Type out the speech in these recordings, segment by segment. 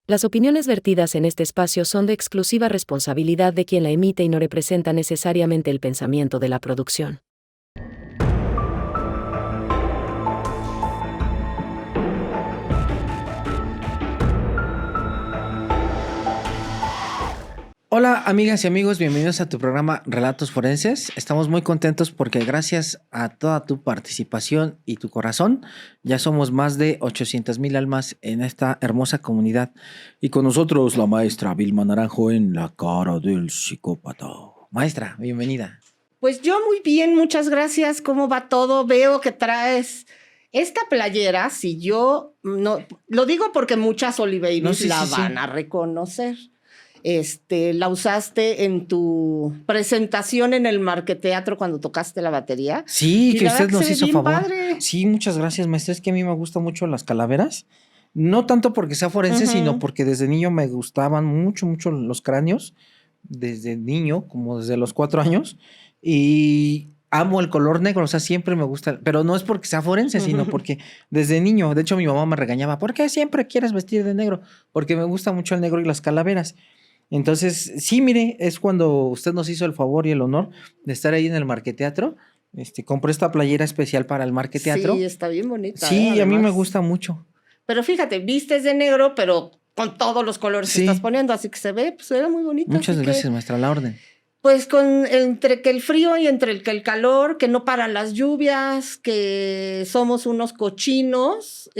Las opiniones vertidas en este espacio son de exclusiva responsabilidad de quien la emite y no representa necesariamente el pensamiento de la producción. Hola amigas y amigos, bienvenidos a tu programa Relatos Forenses. Estamos muy contentos porque gracias a toda tu participación y tu corazón, ya somos más de 800,000 almas en esta hermosa comunidad. Y con nosotros la maestra Vilma Naranjo en La Cara del Psicópata. Maestra, bienvenida. Pues yo muy bien, muchas gracias. ¿Cómo va todo? Veo que traes esta playera. Si yo no lo digo porque muchas Oliveiris van a reconocer. La usaste en tu presentación en el Marqueteatro cuando tocaste la batería. Sí, que usted nos hizo favor. Padre. Sí, muchas gracias, maestra. Es que a mí me gustan mucho las calaveras. No tanto porque sea forense, sino porque desde niño me gustaban mucho los cráneos. Desde niño, como desde los 4 años. Y amo el color negro, o sea, siempre me gusta. Pero no es porque sea forense, sino porque desde niño, de hecho mi mamá me regañaba, ¿por qué siempre quieres vestir de negro? Porque me gusta mucho el negro y las calaveras. Entonces, sí, mire, es cuando usted nos hizo el favor y el honor de estar ahí en el Marqueteatro. Compré esta playera especial para el Marqueteatro. Sí, está bien bonita. Sí, a mí me gusta mucho. Pero fíjate, vistes de negro, pero con todos los colores que estás poniendo, así que se ve muy bonito. Muchas gracias, maestra, a la orden. Pues entre que el frío y entre el calor, que no paran las lluvias, que somos unos cochinos,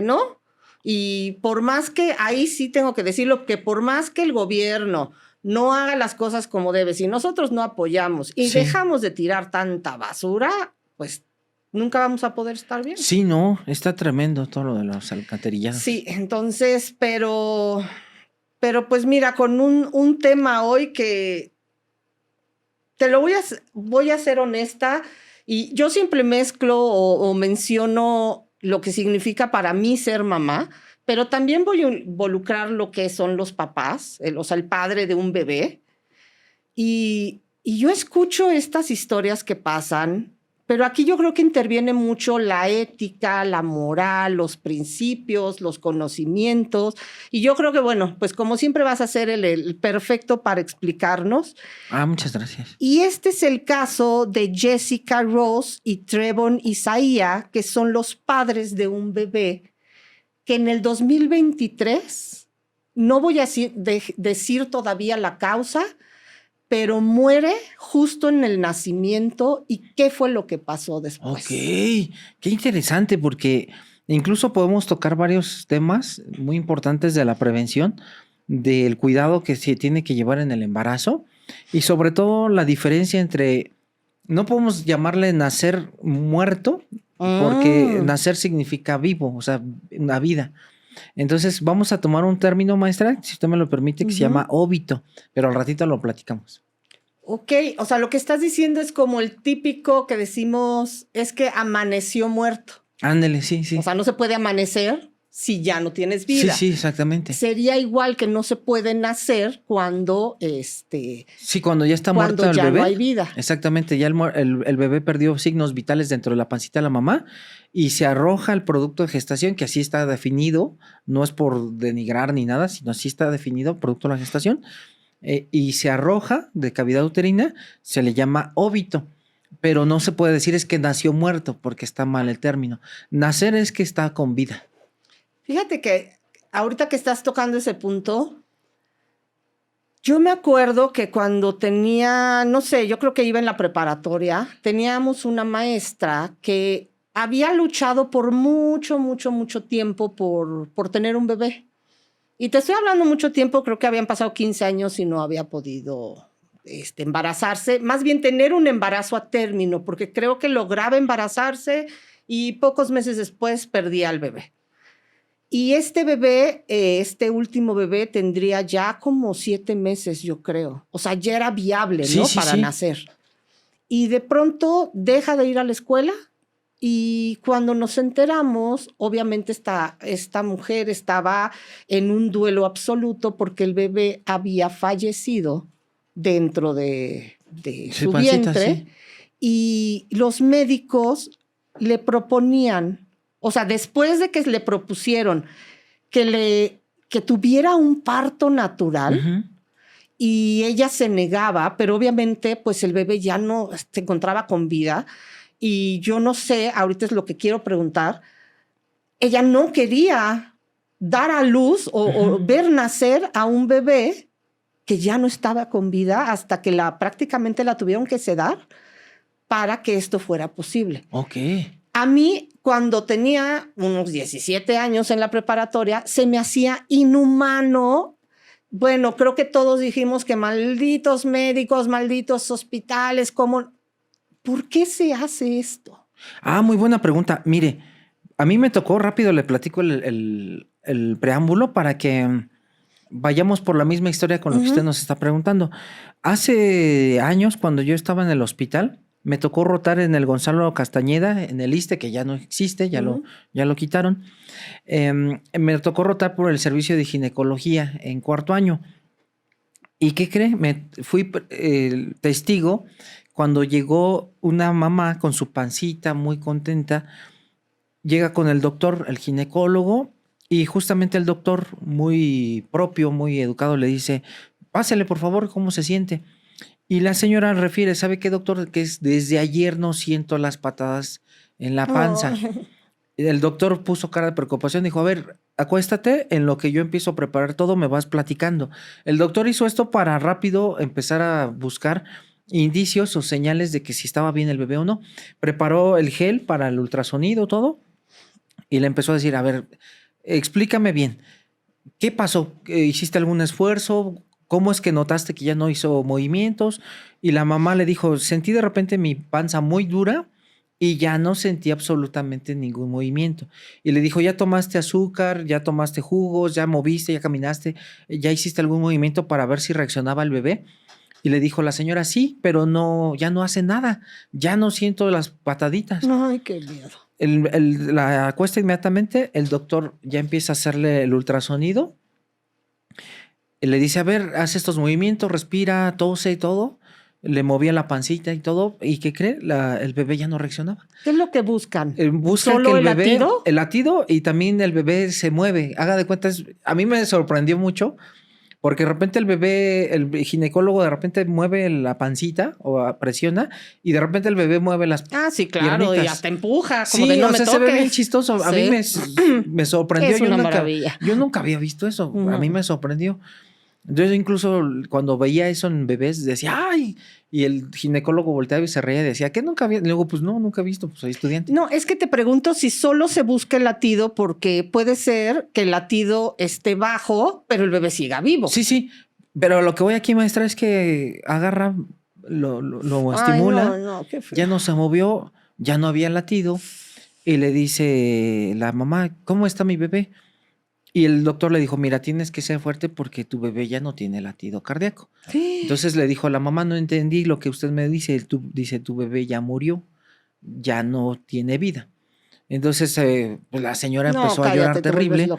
¿no? Y por más que, ahí sí tengo que decirlo, que por más que el gobierno no haga las cosas como debe, si nosotros no apoyamos y dejamos de tirar tanta basura, pues nunca vamos a poder estar bien. Sí, no, está tremendo todo lo de los alcantarillados. Sí, entonces, pero pues mira, con un tema hoy que te lo voy a ser honesta, y yo siempre mezclo o menciono lo que significa para mí ser mamá, pero también voy a involucrar lo que son los papás, o sea, el padre de un bebé. Y yo escucho estas historias que pasan, pero aquí yo creo que interviene mucho la ética, la moral, los principios, los conocimientos. Y yo creo que, bueno, pues como siempre vas a ser el perfecto para explicarnos. Muchas gracias. Y este es el caso de Jessica Rose y Trevon Isaiah, que son los padres de un bebé que en el 2023, no voy a decir todavía la causa, pero muere justo en el nacimiento. ¿Y qué fue lo que pasó después? Ok, qué interesante, porque incluso podemos tocar varios temas muy importantes de la prevención, del cuidado que se tiene que llevar en el embarazo y sobre todo la diferencia entre, no podemos llamarle nacer muerto, porque nacer significa vivo, o sea, una vida. Entonces vamos a tomar un término, maestra, si usted me lo permite, que se llama óbito, pero al ratito lo platicamos. Ok, o sea, lo que estás diciendo es como el típico que decimos, es que amaneció muerto. Ándele, sí. O sea, no se puede amanecer si ya no tienes vida. Sí, exactamente. Sería igual que no se puede nacer cuando Sí, cuando ya está muerto el bebé. Cuando ya no hay vida. Exactamente, ya el bebé perdió signos vitales dentro de la pancita de la mamá y se arroja el producto de gestación, que así está definido, no es por denigrar ni nada, sino así está definido, producto de la gestación, y se arroja de cavidad uterina, se le llama óbito. Pero no se puede decir es que nació muerto, porque está mal el término. Nacer es que está con vida. Fíjate que ahorita que estás tocando ese punto, yo me acuerdo que cuando tenía, no sé, yo creo que iba en la preparatoria, teníamos una maestra que había luchado por mucho tiempo por tener un bebé. Y te estoy hablando mucho tiempo, creo que habían pasado 15 años y no había podido embarazarse, más bien tener un embarazo a término, porque creo que lograba embarazarse y pocos meses después perdía al bebé. Y este bebé, este último bebé, tendría ya como 7 meses, yo creo. O sea, ya era viable, ¿no? Para nacer. Y de pronto deja de ir a la escuela y cuando nos enteramos, obviamente esta mujer estaba en un duelo absoluto porque el bebé había fallecido dentro de su vientre. Y los médicos le proponían, o sea, después de que le propusieron que que tuviera un parto natural. Y ella se negaba, pero obviamente pues el bebé ya no se encontraba con vida. Y yo no sé, ahorita es lo que quiero preguntar, ella no quería dar a luz o ver nacer a un bebé que ya no estaba con vida hasta que prácticamente la tuvieron que sedar para que esto fuera posible. Ok. A mí, cuando tenía unos 17 años en la preparatoria, se me hacía inhumano. Bueno, creo que todos dijimos que malditos médicos, malditos hospitales, ¿cómo? ¿Por qué se hace esto? Muy buena pregunta. Mire, a mí me tocó, rápido le platico el preámbulo para que vayamos por la misma historia con lo que usted nos está preguntando. Hace años, cuando yo estaba en el hospital, me tocó rotar en el Gonzalo Castañeda, en el ISSSTE, que ya no existe, ya lo quitaron. Me tocó rotar por el servicio de ginecología en cuarto año. ¿Y qué cree? Fui testigo cuando llegó una mamá con su pancita muy contenta. Llega con el doctor, el ginecólogo, y justamente el doctor, muy propio, muy educado, le dice: pásele por favor, ¿cómo se siente? Y la señora refiere: ¿sabe qué, doctor? Que desde ayer no siento las patadas en la panza. El doctor puso cara de preocupación, dijo: a ver, acuéstate, en lo que yo empiezo a preparar todo me vas platicando. El doctor hizo esto para rápido empezar a buscar indicios o señales de que si estaba bien el bebé o no. Preparó el gel para el ultrasonido, todo, y le empezó a decir: a ver, explícame bien, ¿qué pasó? ¿Hiciste algún esfuerzo? ¿Cómo es que notaste que ya no hizo movimientos? Y la mamá le dijo: sentí de repente mi panza muy dura y ya no sentí absolutamente ningún movimiento. Y le dijo: ¿ya tomaste azúcar? ¿Ya tomaste jugos? ¿Ya moviste? ¿Ya caminaste? ¿Ya hiciste algún movimiento para ver si reaccionaba el bebé? Y le dijo la señora: sí, pero no, ya no hace nada. Ya no siento las pataditas. Ay, qué miedo. La acuesta inmediatamente, el doctor ya empieza a hacerle el ultrasonido. Le dice: a ver, haz estos movimientos, respira, tose y todo. Le movía la pancita y todo. ¿Y qué cree? El bebé ya no reaccionaba. ¿Qué es lo que buscan? Buscan ¿Solo que el bebé, latido? El latido, y también el bebé se mueve. Haga de cuenta, a mí me sorprendió mucho porque de repente el bebé, el ginecólogo de repente mueve la pancita o presiona y de repente el bebé mueve las sí, claro, piernitas. y hasta empuja, como sí, de no o me sea, toques. se ve bien chistoso. Sí. A mí me sorprendió. Es una maravilla. Yo nunca había visto eso. A mí me sorprendió. Yo incluso cuando veía eso en bebés decía: ¡ay! Y el ginecólogo volteaba y se reía y decía: ¿qué nunca había? Y luego, pues no, nunca he visto, pues soy estudiante. No, es que te pregunto si solo se busca el latido, porque puede ser que el latido esté bajo, pero el bebé siga vivo. Sí, pero lo que voy aquí, maestra, es que agarra, lo estimula, no, qué feo. ya no se movió, ya no había latido, y le dice la mamá: ¿cómo está mi bebé? Y el doctor le dijo: mira, tienes que ser fuerte porque tu bebé ya no tiene latido cardíaco. Sí. Entonces le dijo a la mamá: no entendí lo que usted me dice. Dice: tu bebé ya murió, ya no tiene vida. Entonces pues la señora empezó a llorar terrible.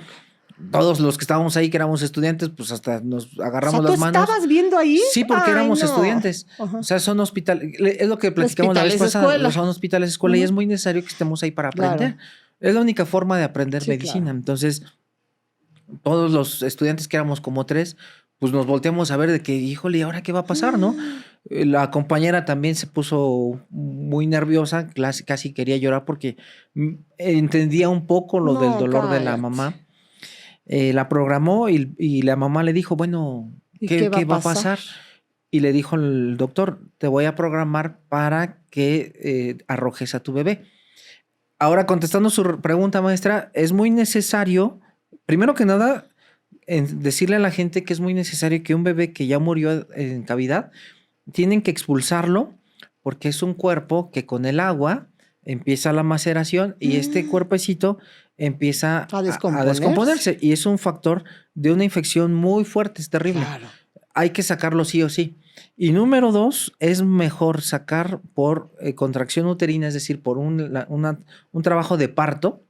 Todos los que estábamos ahí, que éramos estudiantes, pues hasta nos agarramos las manos. ¿Estabas viendo ahí? Sí, porque éramos estudiantes. O sea, son hospitales. Es lo que platicamos la vez pasada. Son hospitales, escuela, y es muy necesario que estemos ahí para aprender. Claro. Es la única forma de aprender medicina. Claro. Entonces, todos los estudiantes, que éramos como 3, pues nos volteamos a ver de que, híjole, ¿y ahora qué va a pasar, no? La compañera también se puso muy nerviosa, casi quería llorar porque entendía un poco lo del dolor de la mamá. La programó y la mamá le dijo: bueno, ¿qué va a pasar? Y le dijo el doctor: te voy a programar para que arrojes a tu bebé. Ahora, contestando su pregunta, maestra, es muy necesario, primero que nada, decirle a la gente que es muy necesario que un bebé que ya murió en cavidad, tienen que expulsarlo porque es un cuerpo que con el agua empieza la maceración y este cuerpecito empieza a descomponerse, y es un factor de una infección muy fuerte, es terrible. Claro. Hay que sacarlo sí o sí. Y número 2, es mejor sacar por contracción uterina, es decir, por un trabajo de parto.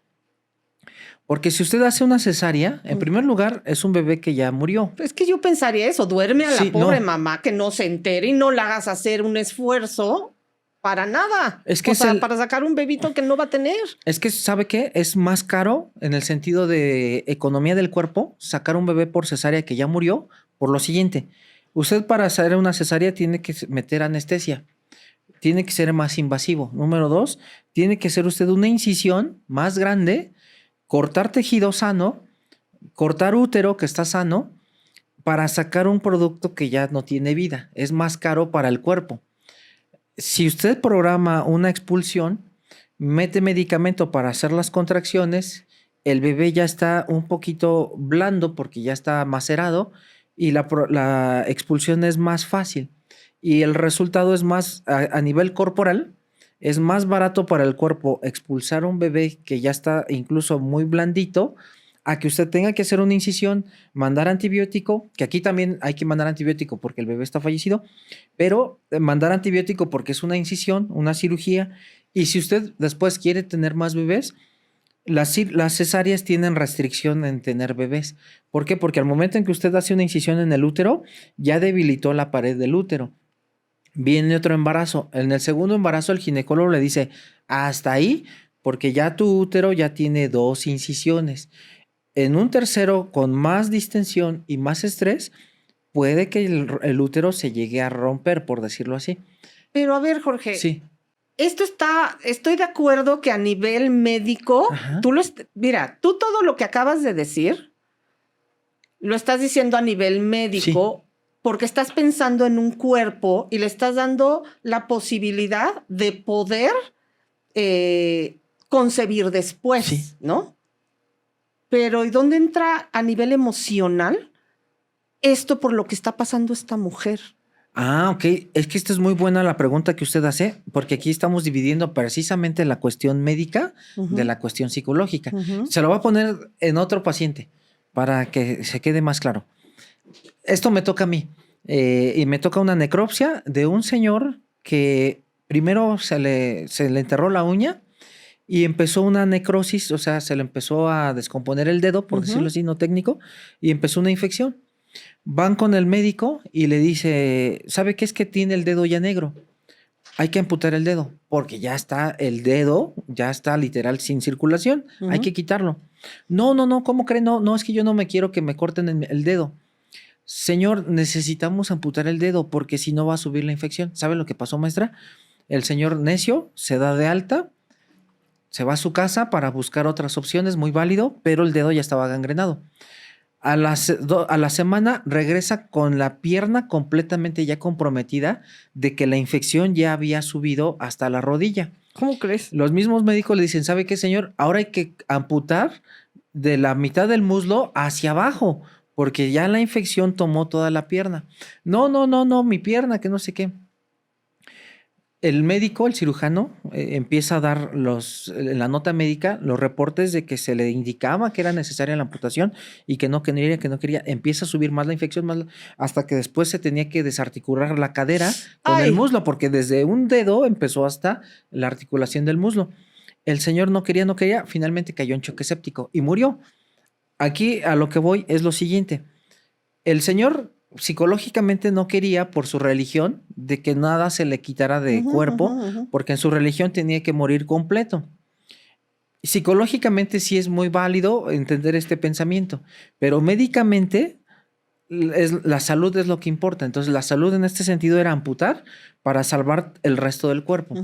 Porque si usted hace una cesárea, en primer lugar, es un bebé que ya murió. Es que yo pensaría eso, duerme a la pobre mamá, que no se entere y no la hagas hacer un esfuerzo para nada. Es que o sea, para sacar un bebito que no va a tener. Es que, ¿sabe qué? Es más caro en el sentido de economía del cuerpo sacar un bebé por cesárea que ya murió por lo siguiente. Usted para hacer una cesárea tiene que meter anestesia. Tiene que ser más invasivo. Número 2, tiene que hacer usted una incisión más grande, cortar tejido sano, cortar útero que está sano para sacar un producto que ya no tiene vida. Es más caro para el cuerpo. Si usted programa una expulsión, mete medicamento para hacer las contracciones, el bebé ya está un poquito blando porque ya está macerado y la expulsión es más fácil. Y el resultado es más, a nivel corporal, es más barato para el cuerpo expulsar un bebé que ya está incluso muy blandito, a que usted tenga que hacer una incisión, mandar antibiótico, que aquí también hay que mandar antibiótico porque el bebé está fallecido, pero mandar antibiótico porque es una incisión, una cirugía, y si usted después quiere tener más bebés, las cesáreas tienen restricción en tener bebés. ¿Por qué? Porque al momento en que usted hace una incisión en el útero, ya debilitó la pared del útero. Viene otro embarazo. En el segundo embarazo el ginecólogo le dice, hasta ahí, porque ya tu útero ya tiene 2 incisiones. En un tercero, con más distensión y más estrés, puede que el útero se llegue a romper, por decirlo así. Pero a ver, Jorge. Sí. Estoy de acuerdo que a nivel médico, mira, tú todo lo que acabas de decir, lo estás diciendo a nivel médico, porque estás pensando en un cuerpo y le estás dando la posibilidad de poder concebir después, ¿no? Pero ¿y dónde entra a nivel emocional esto por lo que está pasando esta mujer? Ah, ok. Es que esta es muy buena la pregunta que usted hace, porque aquí estamos dividiendo precisamente la cuestión médica de la cuestión psicológica. Se lo voy a poner en otro paciente para que se quede más claro. Esto me toca a mí y me toca una necropsia de un señor que primero se le enterró la uña y empezó una necrosis, o sea, se le empezó a descomponer el dedo, por decirlo así, no técnico, y empezó una infección. Van con el médico y le dice, ¿sabe qué es que tiene el dedo ya negro? Hay que amputar el dedo, porque ya está el dedo, ya está literal sin circulación, hay que quitarlo. No, ¿cómo cree? No, es que yo no me quiero que me corten el dedo. Señor, necesitamos amputar el dedo porque si no va a subir la infección. ¿Sabe lo que pasó, maestra? El señor necio se da de alta, se va a su casa para buscar otras opciones, muy válido, pero el dedo ya estaba gangrenado. A la semana regresa con la pierna completamente ya comprometida de que la infección ya había subido hasta la rodilla. ¿Cómo crees? Los mismos médicos le dicen, ¿sabe qué, señor? Ahora hay que amputar de la mitad del muslo hacia abajo, porque ya la infección tomó toda la pierna. No, mi pierna, que no sé qué. El médico, el cirujano, empieza a dar en la nota médica los reportes de que se le indicaba que era necesaria la amputación y que no quería. Empieza a subir más la infección, hasta que después se tenía que desarticular la cadera con el muslo, porque desde un dedo empezó hasta la articulación del muslo. El señor no quería, finalmente cayó en choque séptico y murió. Aquí a lo que voy es lo siguiente. El señor psicológicamente no quería, por su religión, de que nada se le quitara de cuerpo, porque en su religión tenía que morir completo. Psicológicamente sí es muy válido entender este pensamiento, pero médicamente la salud es lo que importa. Entonces la salud en este sentido era amputar para salvar el resto del cuerpo.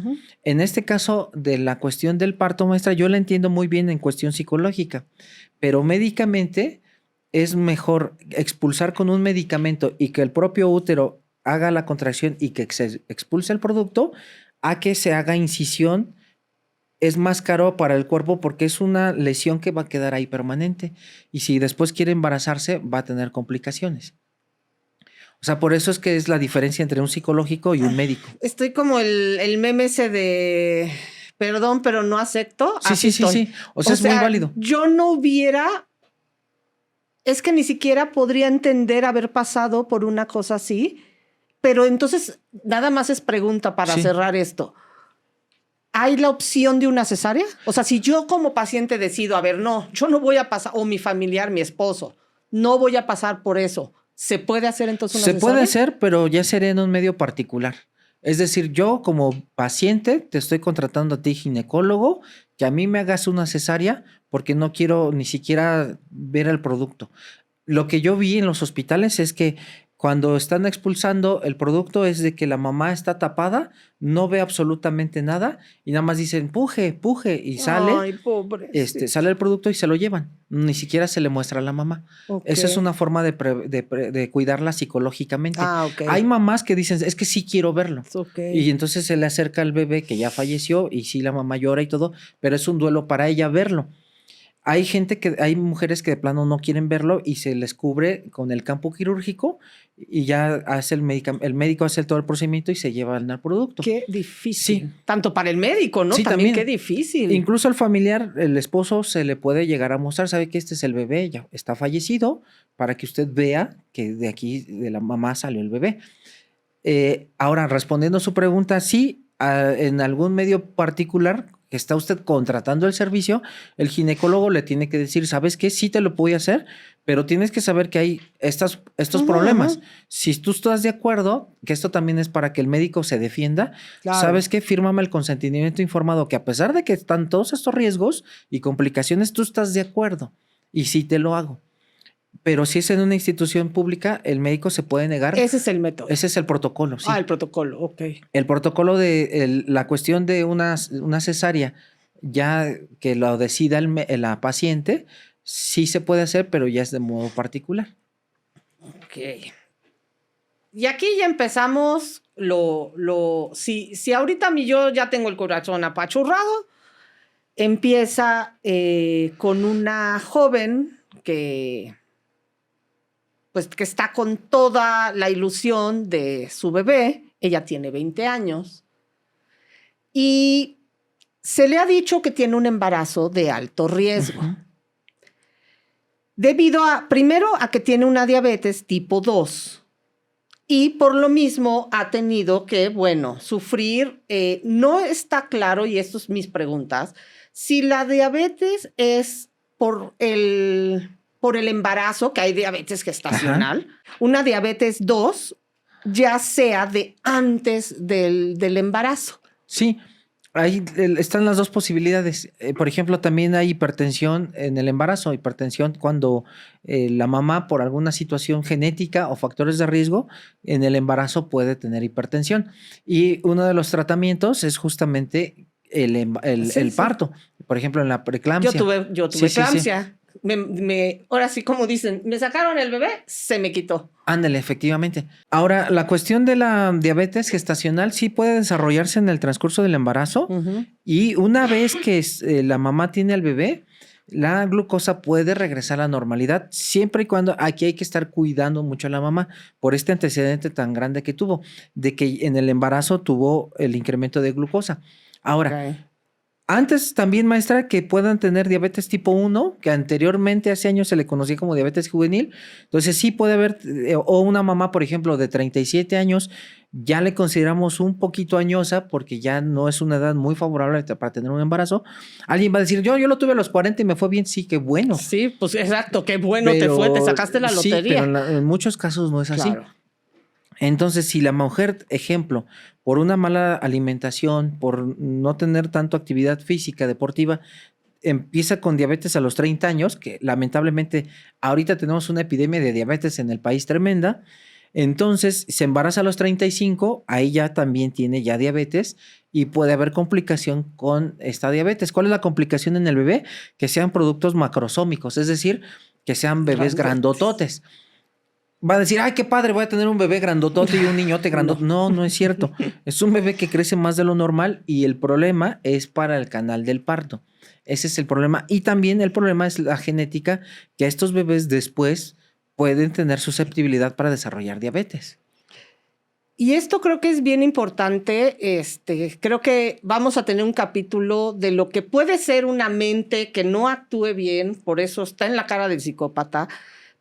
En este caso de la cuestión del parto, maestra, yo la entiendo muy bien en cuestión psicológica, pero médicamente es mejor expulsar con un medicamento y que el propio útero haga la contracción y que se expulse el producto, a que se haga incisión. Es más caro para el cuerpo porque es una lesión que va a quedar ahí permanente. Y si después quiere embarazarse, va a tener complicaciones. O sea, por eso es que es la diferencia entre un psicológico y un médico. Estoy como el meme ese de perdón, pero no acepto. Sí. O sea, es muy válido. Yo no hubiera... Es que ni siquiera podría entender haber pasado por una cosa así, pero entonces nada más es pregunta para cerrar esto. ¿Hay la opción de una cesárea? O sea, si yo como paciente decido, a ver, no, yo no voy a pasar, o mi familiar, mi esposo, no voy a pasar por eso, ¿se puede hacer entonces una cesárea? Se puede hacer, pero ya sería en un medio particular. Es decir, yo como paciente te estoy contratando a ti, ginecólogo, que a mí me hagas una cesárea porque no quiero ni siquiera ver el producto. Lo que yo vi en los hospitales es que cuando están expulsando el producto es de que la mamá está tapada, no ve absolutamente nada y nada más dicen puje, puje y sale. Ay, pobre. Sale el producto y se lo llevan. Ni siquiera se le muestra a la mamá. Okay. Esa es una forma de cuidarla psicológicamente. Okay. Hay mamás que dicen, es que sí quiero verlo. Okay. Y entonces se le acerca al bebé que ya falleció y sí la mamá llora y todo, pero es un duelo para ella verlo. Hay mujeres que de plano no quieren verlo y se les cubre con el campo quirúrgico y ya hace el médico hace todo el procedimiento y se lleva el producto. Qué difícil. Sí. Tanto para el médico, ¿no? Sí, también qué difícil. Incluso al familiar, el esposo se le puede llegar a mostrar, sabe que este es el bebé, ya está fallecido, para que usted vea que de aquí, de la mamá, salió el bebé. Ahora, respondiendo a su pregunta, sí, en algún medio particular que está usted contratando el servicio, el ginecólogo le tiene que decir, ¿sabes qué? Sí te lo voy a hacer, pero tienes que saber que hay estos problemas. Si tú estás de acuerdo, que esto también es para que el médico se defienda, claro. ¿Sabes qué? Fírmame el consentimiento informado, que a pesar de que están todos estos riesgos y complicaciones, tú estás de acuerdo y sí te lo hago. Pero si es en una institución pública, el médico se puede negar. Ese es el método. Ese es el protocolo, sí. El protocolo, ok. El protocolo de la cuestión de una cesárea, ya que lo decida la paciente, sí se puede hacer, pero ya es de modo particular. Ok. Y aquí ya empezamos si ahorita yo ya tengo el corazón apachurrado, empieza con una joven que está con toda la ilusión de su bebé. Ella tiene 20 años y se le ha dicho que tiene un embarazo de alto riesgo. Debido primero a que tiene una diabetes tipo 2 y por lo mismo ha tenido que, sufrir. No está claro, y esto es mis preguntas, si la diabetes es por el embarazo, que hay diabetes gestacional, una diabetes 2, ya sea de antes del embarazo. Sí, ahí están las dos posibilidades. Por ejemplo, también hay hipertensión en el embarazo, hipertensión cuando la mamá por alguna situación genética o factores de riesgo en el embarazo puede tener hipertensión. Y uno de los tratamientos es justamente el parto. Por ejemplo, en la preeclampsia. Yo tuve eclampsia. Sí. Ahora sí, como dicen, me sacaron el bebé, se me quitó. Ándale, efectivamente. Ahora, la cuestión de la diabetes gestacional sí puede desarrollarse en el transcurso del embarazo y una vez que la mamá tiene al bebé, la glucosa puede regresar a la normalidad siempre y cuando aquí hay que estar cuidando mucho a la mamá por este antecedente tan grande que tuvo, de que en el embarazo tuvo el incremento de glucosa. Ahora, antes también, maestra, que puedan tener diabetes tipo 1, que anteriormente hace años se le conocía como diabetes juvenil. Entonces sí puede haber, o una mamá, por ejemplo, de 37 años, ya le consideramos un poquito añosa porque ya no es una edad muy favorable para tener un embarazo. Alguien va a decir, yo lo tuve a los 40 y me fue bien. Sí, qué bueno. Sí, pues exacto, qué bueno te fue, te sacaste la lotería. Sí, pero en muchos casos no es así. Claro. Entonces, si la mujer, ejemplo, por una mala alimentación, por no tener tanto actividad física, deportiva, empieza con diabetes a los 30 años, que lamentablemente ahorita tenemos una epidemia de diabetes en el país tremenda, entonces se embaraza a los 35, ahí ya también tiene ya diabetes y puede haber complicación con esta diabetes. ¿Cuál es la complicación en el bebé? Que sean productos macrosómicos, es decir, que sean bebés grandototes. Va a decir, ay, qué padre, voy a tener un bebé grandotote y un niñote grandote. No es cierto. Es un bebé que crece más de lo normal y el problema es para el canal del parto. Ese es el problema. Y también el problema es la genética, que estos bebés después pueden tener susceptibilidad para desarrollar diabetes. Y esto creo que es bien importante. Creo que vamos a tener un capítulo de lo que puede ser una mente que no actúe bien, por eso está en la cara del psicópata,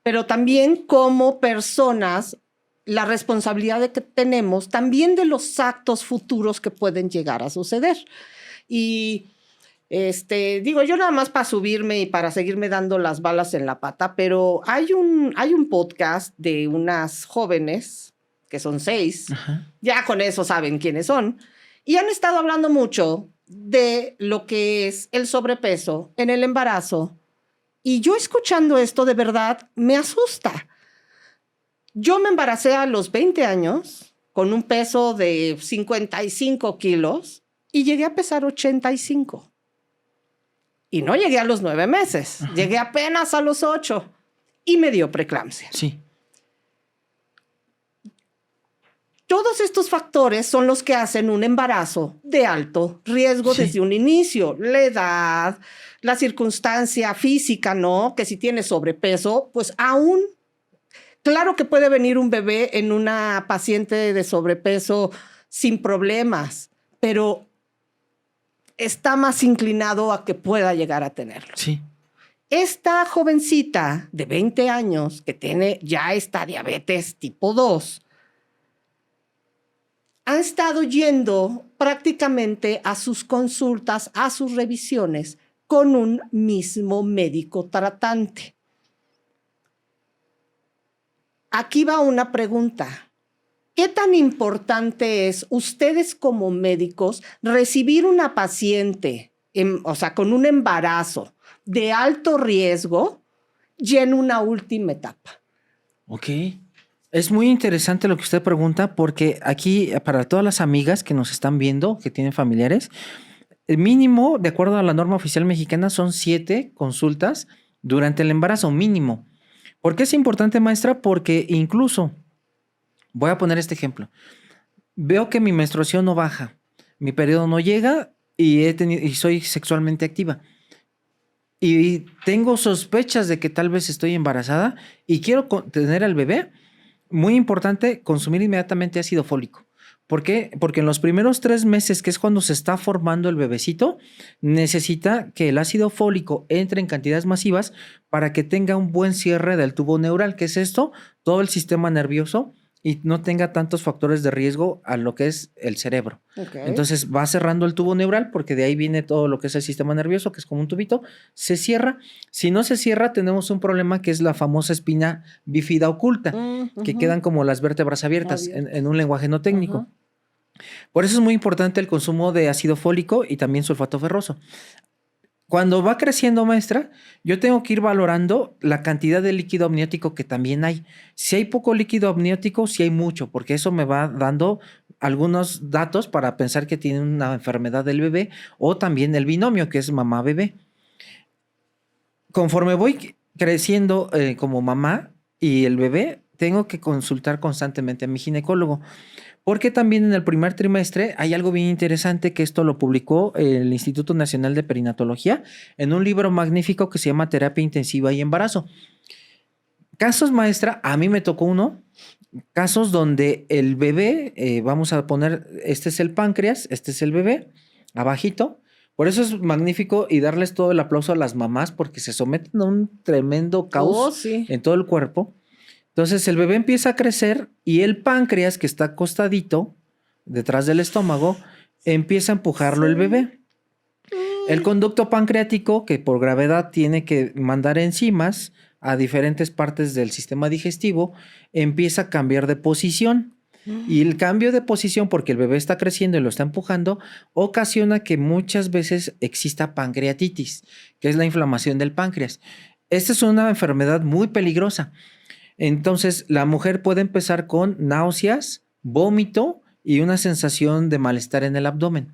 pero también como personas, la responsabilidad que tenemos también de los actos futuros que pueden llegar a suceder. Y yo nada más para subirme y para seguirme dando las balas en la pata, pero hay un podcast de unas jóvenes que son 6, Ajá. ya con eso saben quiénes son, y han estado hablando mucho de lo que es el sobrepeso en el embarazo. Y yo escuchando esto de verdad me asusta. Yo me embaracé a los 20 años con un peso de 55 kilos y llegué a pesar 85. Y no llegué a los 9 meses, Ajá. llegué apenas a los 8 y me dio preeclampsia. Sí. Todos estos factores son los que hacen un embarazo de alto riesgo Sí. desde un inicio. La edad, la circunstancia física, ¿no? Que si tienes sobrepeso, pues aún, claro que puede venir un bebé en una paciente de sobrepeso sin problemas, pero está más inclinado a que pueda llegar a tenerlo. Sí. Esta jovencita de 20 años que tiene ya esta diabetes tipo 2, ha estado yendo prácticamente a sus consultas, a sus revisiones, con un mismo médico tratante. Aquí va una pregunta. ¿Qué tan importante es ustedes como médicos recibir una paciente, o sea, con un embarazo de alto riesgo y en una última etapa? Ok. Es muy interesante lo que usted pregunta porque aquí, para todas las amigas que nos están viendo, que tienen familiares, el mínimo, de acuerdo a la norma oficial mexicana, son 7 consultas durante el embarazo, mínimo. ¿Por qué es importante, maestra? Porque incluso, voy a poner este ejemplo, veo que mi menstruación no baja, mi periodo no llega y soy sexualmente activa. Y tengo sospechas de que tal vez estoy embarazada y quiero tener al bebé. Muy importante, consumir inmediatamente ácido fólico. ¿Por qué? Porque en los primeros 3 meses, que es cuando se está formando el bebecito, necesita que el ácido fólico entre en cantidades masivas para que tenga un buen cierre del tubo neural. ¿Qué es esto? Todo el sistema nervioso y no tenga tantos factores de riesgo a lo que es el cerebro. Okay. Entonces va cerrando el tubo neural porque de ahí viene todo lo que es el sistema nervioso, que es como un tubito, se cierra. Si no se cierra, tenemos un problema que es la famosa espina bífida oculta, que quedan como las vértebras abiertas en un lenguaje no técnico. Por eso es muy importante el consumo de ácido fólico y también sulfato ferroso. Cuando va creciendo, maestra, yo tengo que ir valorando la cantidad de líquido amniótico que también hay. Si hay poco líquido amniótico, si hay mucho, porque eso me va dando algunos datos para pensar que tiene una enfermedad del bebé o también el binomio, que es mamá-bebé. Conforme voy creciendo como mamá y el bebé, tengo que consultar constantemente a mi ginecólogo. Porque también en el primer trimestre hay algo bien interesante que esto lo publicó el Instituto Nacional de Perinatología en un libro magnífico que se llama Terapia Intensiva y Embarazo. Casos, maestra, a mí me tocó uno, casos donde el bebé, vamos a poner, este es el páncreas, este es el bebé, abajito. Por eso es magnífico y darles todo el aplauso a las mamás porque se someten a un tremendo caos en todo el cuerpo. Entonces el bebé empieza a crecer y el páncreas, que está acostadito detrás del estómago, empieza a empujarlo el bebé. El conducto pancreático, que por gravedad tiene que mandar enzimas a diferentes partes del sistema digestivo, empieza a cambiar de posición. Y el cambio de posición, porque el bebé está creciendo y lo está empujando, ocasiona que muchas veces exista pancreatitis, que es la inflamación del páncreas. Esta es una enfermedad muy peligrosa. Entonces, la mujer puede empezar con náuseas, vómito y una sensación de malestar en el abdomen,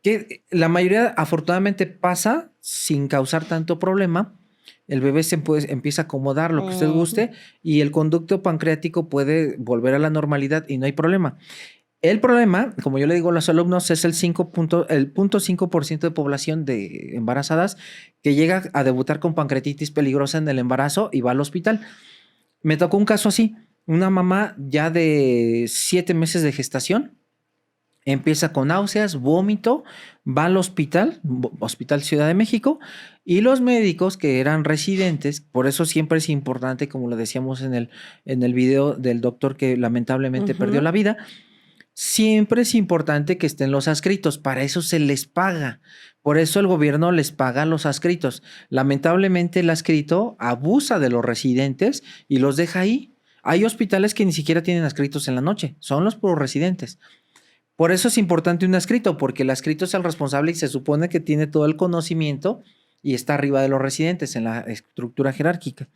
que la mayoría afortunadamente pasa sin causar tanto problema. El bebé se empieza a acomodar lo que usted guste y el conducto pancreático puede volver a la normalidad y no hay problema. El problema, como yo le digo a los alumnos, es el 0.5% de población de embarazadas que llega a debutar con pancreatitis peligrosa en el embarazo y va al hospital. Me tocó un caso así, una mamá ya de 7 meses de gestación, empieza con náuseas, vómito, va al hospital, Hospital Ciudad de México, y los médicos que eran residentes, por eso siempre es importante, como lo decíamos en el video del doctor que lamentablemente perdió la vida, siempre es importante que estén los adscritos, para eso se les paga. Por eso el gobierno les paga a los adscritos. Lamentablemente el adscrito abusa de los residentes y los deja ahí. Hay hospitales que ni siquiera tienen adscritos en la noche, son los puros residentes. Por eso es importante un adscrito, porque el adscrito es el responsable y se supone que tiene todo el conocimiento y está arriba de los residentes en la estructura jerárquica.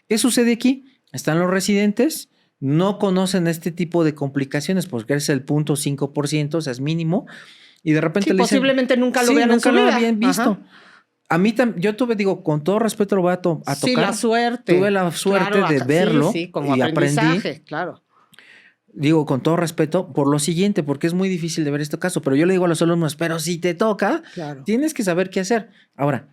¿Qué sucede aquí? Están los residentes, no conocen este tipo de complicaciones porque es el 0.5%, o sea, es mínimo, y de repente le dicen, posiblemente nunca lo vean en su nunca lo vida. habían visto. Ajá. A mí yo tuve, digo, con todo respeto lo voy a tocar. Sí, la suerte. Tuve la suerte de verlo como y aprendí. Claro. Digo, con todo respeto, por lo siguiente, porque es muy difícil de ver este caso, pero yo le digo a los alumnos, pero si te toca, tienes que saber qué hacer. Ahora,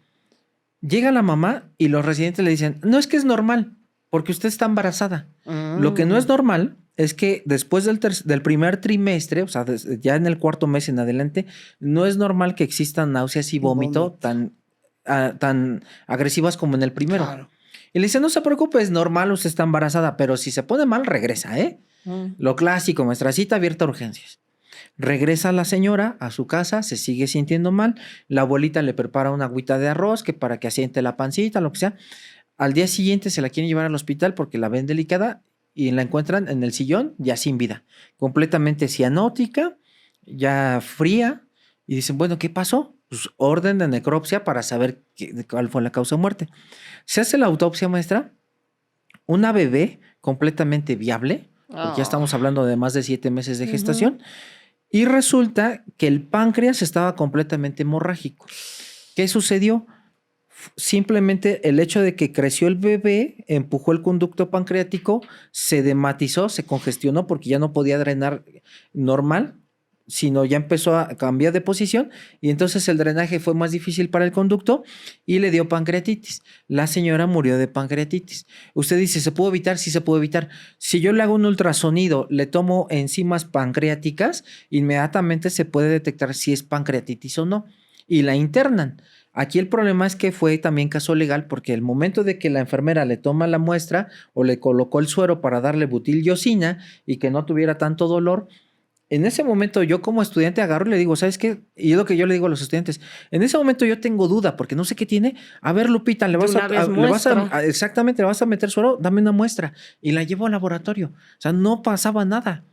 llega la mamá y los residentes le dicen, no, es que es normal, porque usted está embarazada. Lo que no es normal es que después del primer trimestre, o sea, ya en el cuarto mes en adelante, no es normal que existan náuseas y vómito tan agresivas como en el primero. Claro. Y le dice, no se preocupe, es normal, usted está embarazada, pero si se pone mal, regresa, ¿eh? Lo clásico, nuestra cita abierta a urgencias. Regresa la señora a su casa, se sigue sintiendo mal, la abuelita le prepara una agüita de arroz que para que asiente la pancita, lo que sea. Al día siguiente se la quieren llevar al hospital porque la ven delicada y la encuentran en el sillón ya sin vida, completamente cianótica, ya fría, y dicen, bueno, ¿qué pasó? Pues orden de necropsia para saber cuál fue la causa de muerte. Se hace la autopsia, maestra, una bebé completamente viable, porque ya estamos hablando de más de 7 meses de gestación, y resulta que el páncreas estaba completamente hemorrágico. ¿Qué sucedió? Simplemente el hecho de que creció el bebé, empujó el conducto pancreático, se edematizó, se congestionó porque ya no podía drenar normal, sino ya empezó a cambiar de posición y entonces el drenaje fue más difícil para el conducto y le dio pancreatitis. La señora murió de pancreatitis. Usted dice, ¿se puede evitar? Sí se puede evitar. Si yo le hago un ultrasonido, le tomo enzimas pancreáticas, inmediatamente se puede detectar si es pancreatitis o no y la internan. Aquí el problema es que fue también caso legal porque el momento de que la enfermera le toma la muestra o le colocó el suero para darle butil-yosina y que no tuviera tanto dolor, en ese momento yo como estudiante agarro y le digo, ¿sabes qué? Y es lo que yo le digo a los estudiantes. En ese momento yo tengo duda porque no sé qué tiene. A ver, Lupita, exactamente, le vas a meter suero, dame una muestra. Y la llevo al laboratorio. O sea, no pasaba nada.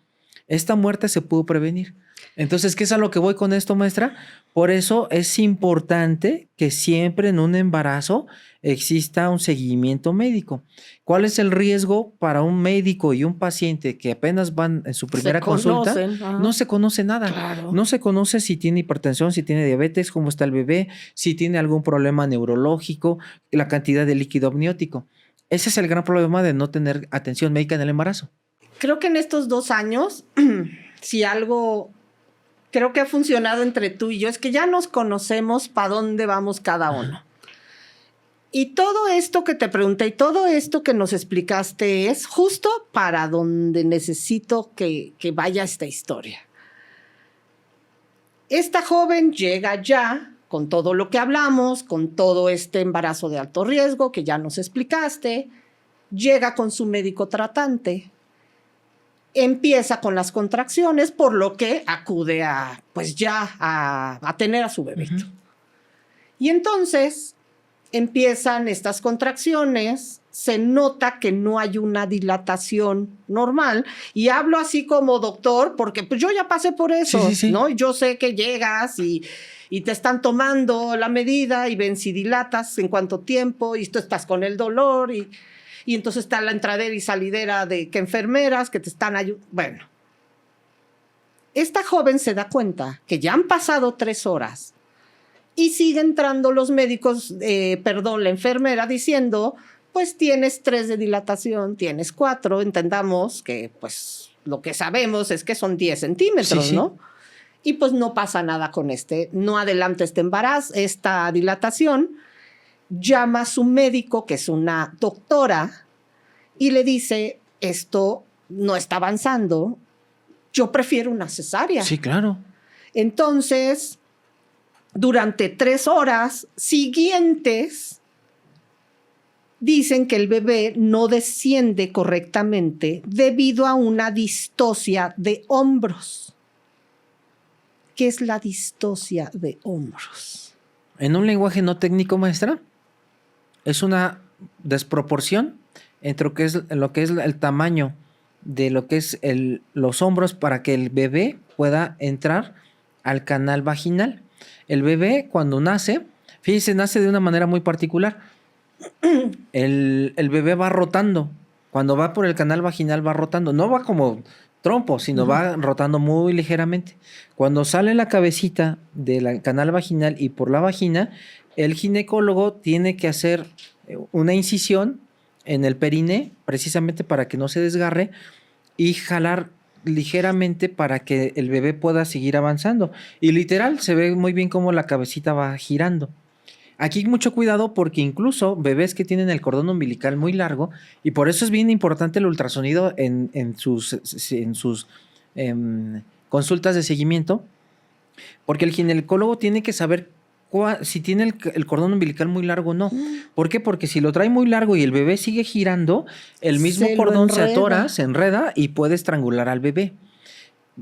Esta muerte se pudo prevenir. Entonces, ¿qué es a lo que voy con esto, maestra? Por eso es importante que siempre en un embarazo exista un seguimiento médico. ¿Cuál es el riesgo para un médico y un paciente que apenas van en su primera consulta? No se conoce nada. Claro. No se conoce si tiene hipertensión, si tiene diabetes, cómo está el bebé, si tiene algún problema neurológico, la cantidad de líquido amniótico. Ese es el gran problema de no tener atención médica en el embarazo. Creo que en estos 2 años, si algo creo que ha funcionado entre tú y yo, es que ya nos conocemos para dónde vamos cada uno. Y todo esto que te pregunté y todo esto que nos explicaste es justo para donde necesito que vaya esta historia. Esta joven llega ya con todo lo que hablamos, con todo este embarazo de alto riesgo que ya nos explicaste, llega con su médico tratante, empieza con las contracciones, por lo que acude a tener a su bebito. Y entonces empiezan estas contracciones, se nota que no hay una dilatación normal, y hablo así como doctor, porque pues yo ya pasé por eso, sí. ¿no? Yo sé que llegas y te están tomando la medida y ven si dilatas en cuánto tiempo, y tú estás con el dolor, y entonces está la entradera y salidera de que enfermeras que te están ayudando. Bueno, esta joven se da cuenta que ya han pasado 3 horas y sigue entrando los médicos, la enfermera diciendo, pues tienes 3 de dilatación, tienes 4, entendamos que pues lo que sabemos es que son 10 centímetros, ¿no? Y pues no pasa nada con no adelanta este embarazo, esta dilatación. Llama a su médico, que es una doctora, y le dice, esto no está avanzando, yo prefiero una cesárea. Sí, claro. Entonces, durante 3 horas siguientes, dicen que el bebé no desciende correctamente debido a una distocia de hombros. ¿Qué es la distocia de hombros? En un lenguaje no técnico, maestra, es una desproporción entre lo que es el tamaño de lo que es los hombros para que el bebé pueda entrar al canal vaginal. El bebé cuando nace, fíjense, nace de una manera muy particular. El bebé va rotando. Cuando va por el canal vaginal va rotando. No va como trompo, sino va rotando muy ligeramente. Cuando sale la cabecita del canal vaginal y por la vagina, el ginecólogo tiene que hacer una incisión en el periné, precisamente para que no se desgarre, y jalar ligeramente para que el bebé pueda seguir avanzando. Y literal, se ve muy bien cómo la cabecita va girando. Aquí mucho cuidado porque incluso bebés que tienen el cordón umbilical muy largo, y por eso es bien importante el ultrasonido en sus consultas de seguimiento, porque el ginecólogo tiene que saber si tiene el cordón umbilical muy largo o no. ¿Por qué? Porque si lo trae muy largo y el bebé sigue girando, el mismo cordón se atora, se enreda y puede estrangular al bebé.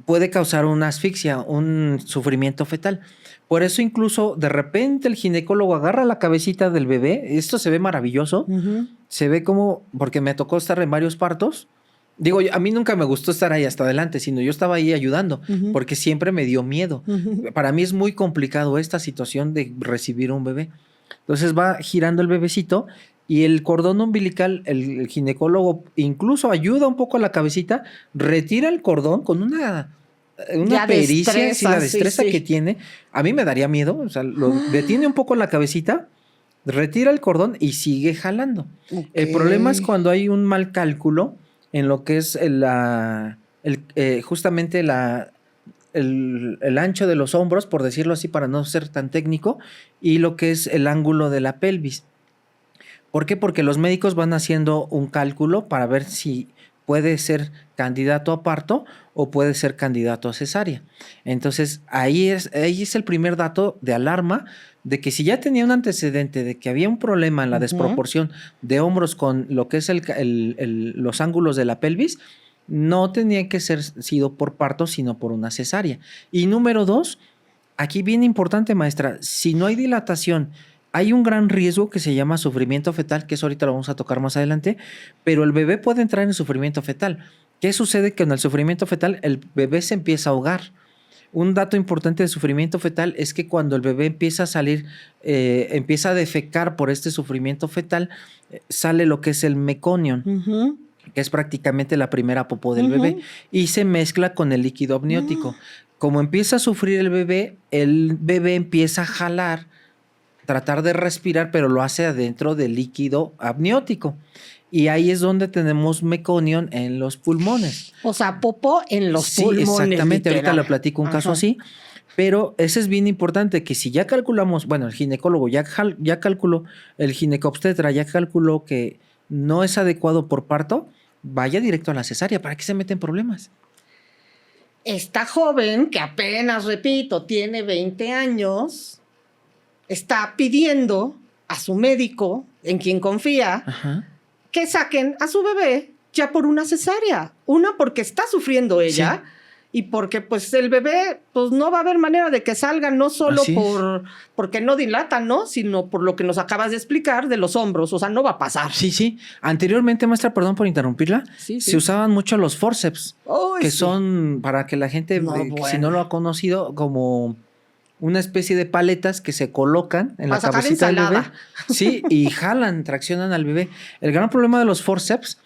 Puede causar una asfixia, un sufrimiento fetal. Por eso incluso de repente el ginecólogo agarra la cabecita del bebé. Esto se ve maravilloso. Se ve como, porque me tocó estar en varios partos. Digo, a mí nunca me gustó estar ahí hasta adelante, sino yo estaba ahí ayudando, porque siempre me dio miedo. Para mí es muy complicado esta situación de recibir un bebé. Entonces va girando el bebecito y el cordón umbilical, el ginecólogo incluso ayuda un poco a la cabecita, retira el cordón con una pericia, la destreza que tiene. A mí me daría miedo, o sea, lo detiene un poco la cabecita, retira el cordón y sigue jalando. El problema es cuando hay un mal cálculo en lo que es justamente el ancho de los hombros, por decirlo así, para no ser tan técnico, y lo que es el ángulo de la pelvis. ¿Por qué? Porque los médicos van haciendo un cálculo para ver si puede ser candidato a parto o puede ser candidato a cesárea. Entonces, ahí es el primer dato de alarma de que si ya tenía un antecedente de que había un problema en la desproporción de hombros con lo que es los ángulos de la pelvis, no tenía que ser sido por parto, sino por una cesárea. Y número 2, aquí bien importante, maestra, si no hay dilatación, hay un gran riesgo que se llama sufrimiento fetal, que eso ahorita lo vamos a tocar más adelante, pero el bebé puede entrar en sufrimiento fetal. ¿Qué sucede? Que en el sufrimiento fetal el bebé se empieza a ahogar. Un dato importante de sufrimiento fetal es que cuando el bebé empieza a salir, empieza a defecar por este sufrimiento fetal, sale lo que es el meconium, que es prácticamente la primera popó del bebé, y se mezcla con el líquido amniótico. Como empieza a sufrir el bebé empieza a jalar, tratar de respirar, pero lo hace adentro del líquido amniótico. Y ahí es donde tenemos meconium en los pulmones. O sea, popó en los pulmones. Exactamente, literal. ahorita le platico un caso así. Pero eso es bien importante, que si ya calculamos, bueno, el ginecólogo ya calculó, el ginecobstetra ya calculó que no es adecuado por parto, vaya directo a la cesárea. ¿Para qué se meten problemas? Esta joven, que apenas, repito, tiene 20 años, está pidiendo a su médico, en quien confía, que saquen a su bebé ya por una cesárea. Una, porque está sufriendo ella, y porque pues el bebé pues no va a haber manera de que salga, no solo porque no dilata, ¿no? Sino por lo que nos acabas de explicar de los hombros. O sea, no va a pasar. Sí. Anteriormente, maestra, perdón por interrumpirla, se usaban mucho los forceps, que son, para que la gente, si no lo ha conocido, como una especie de paletas que se colocan en la cabecita del bebé. Sí, y jalan, traccionan al bebé. El gran problema de los forceps,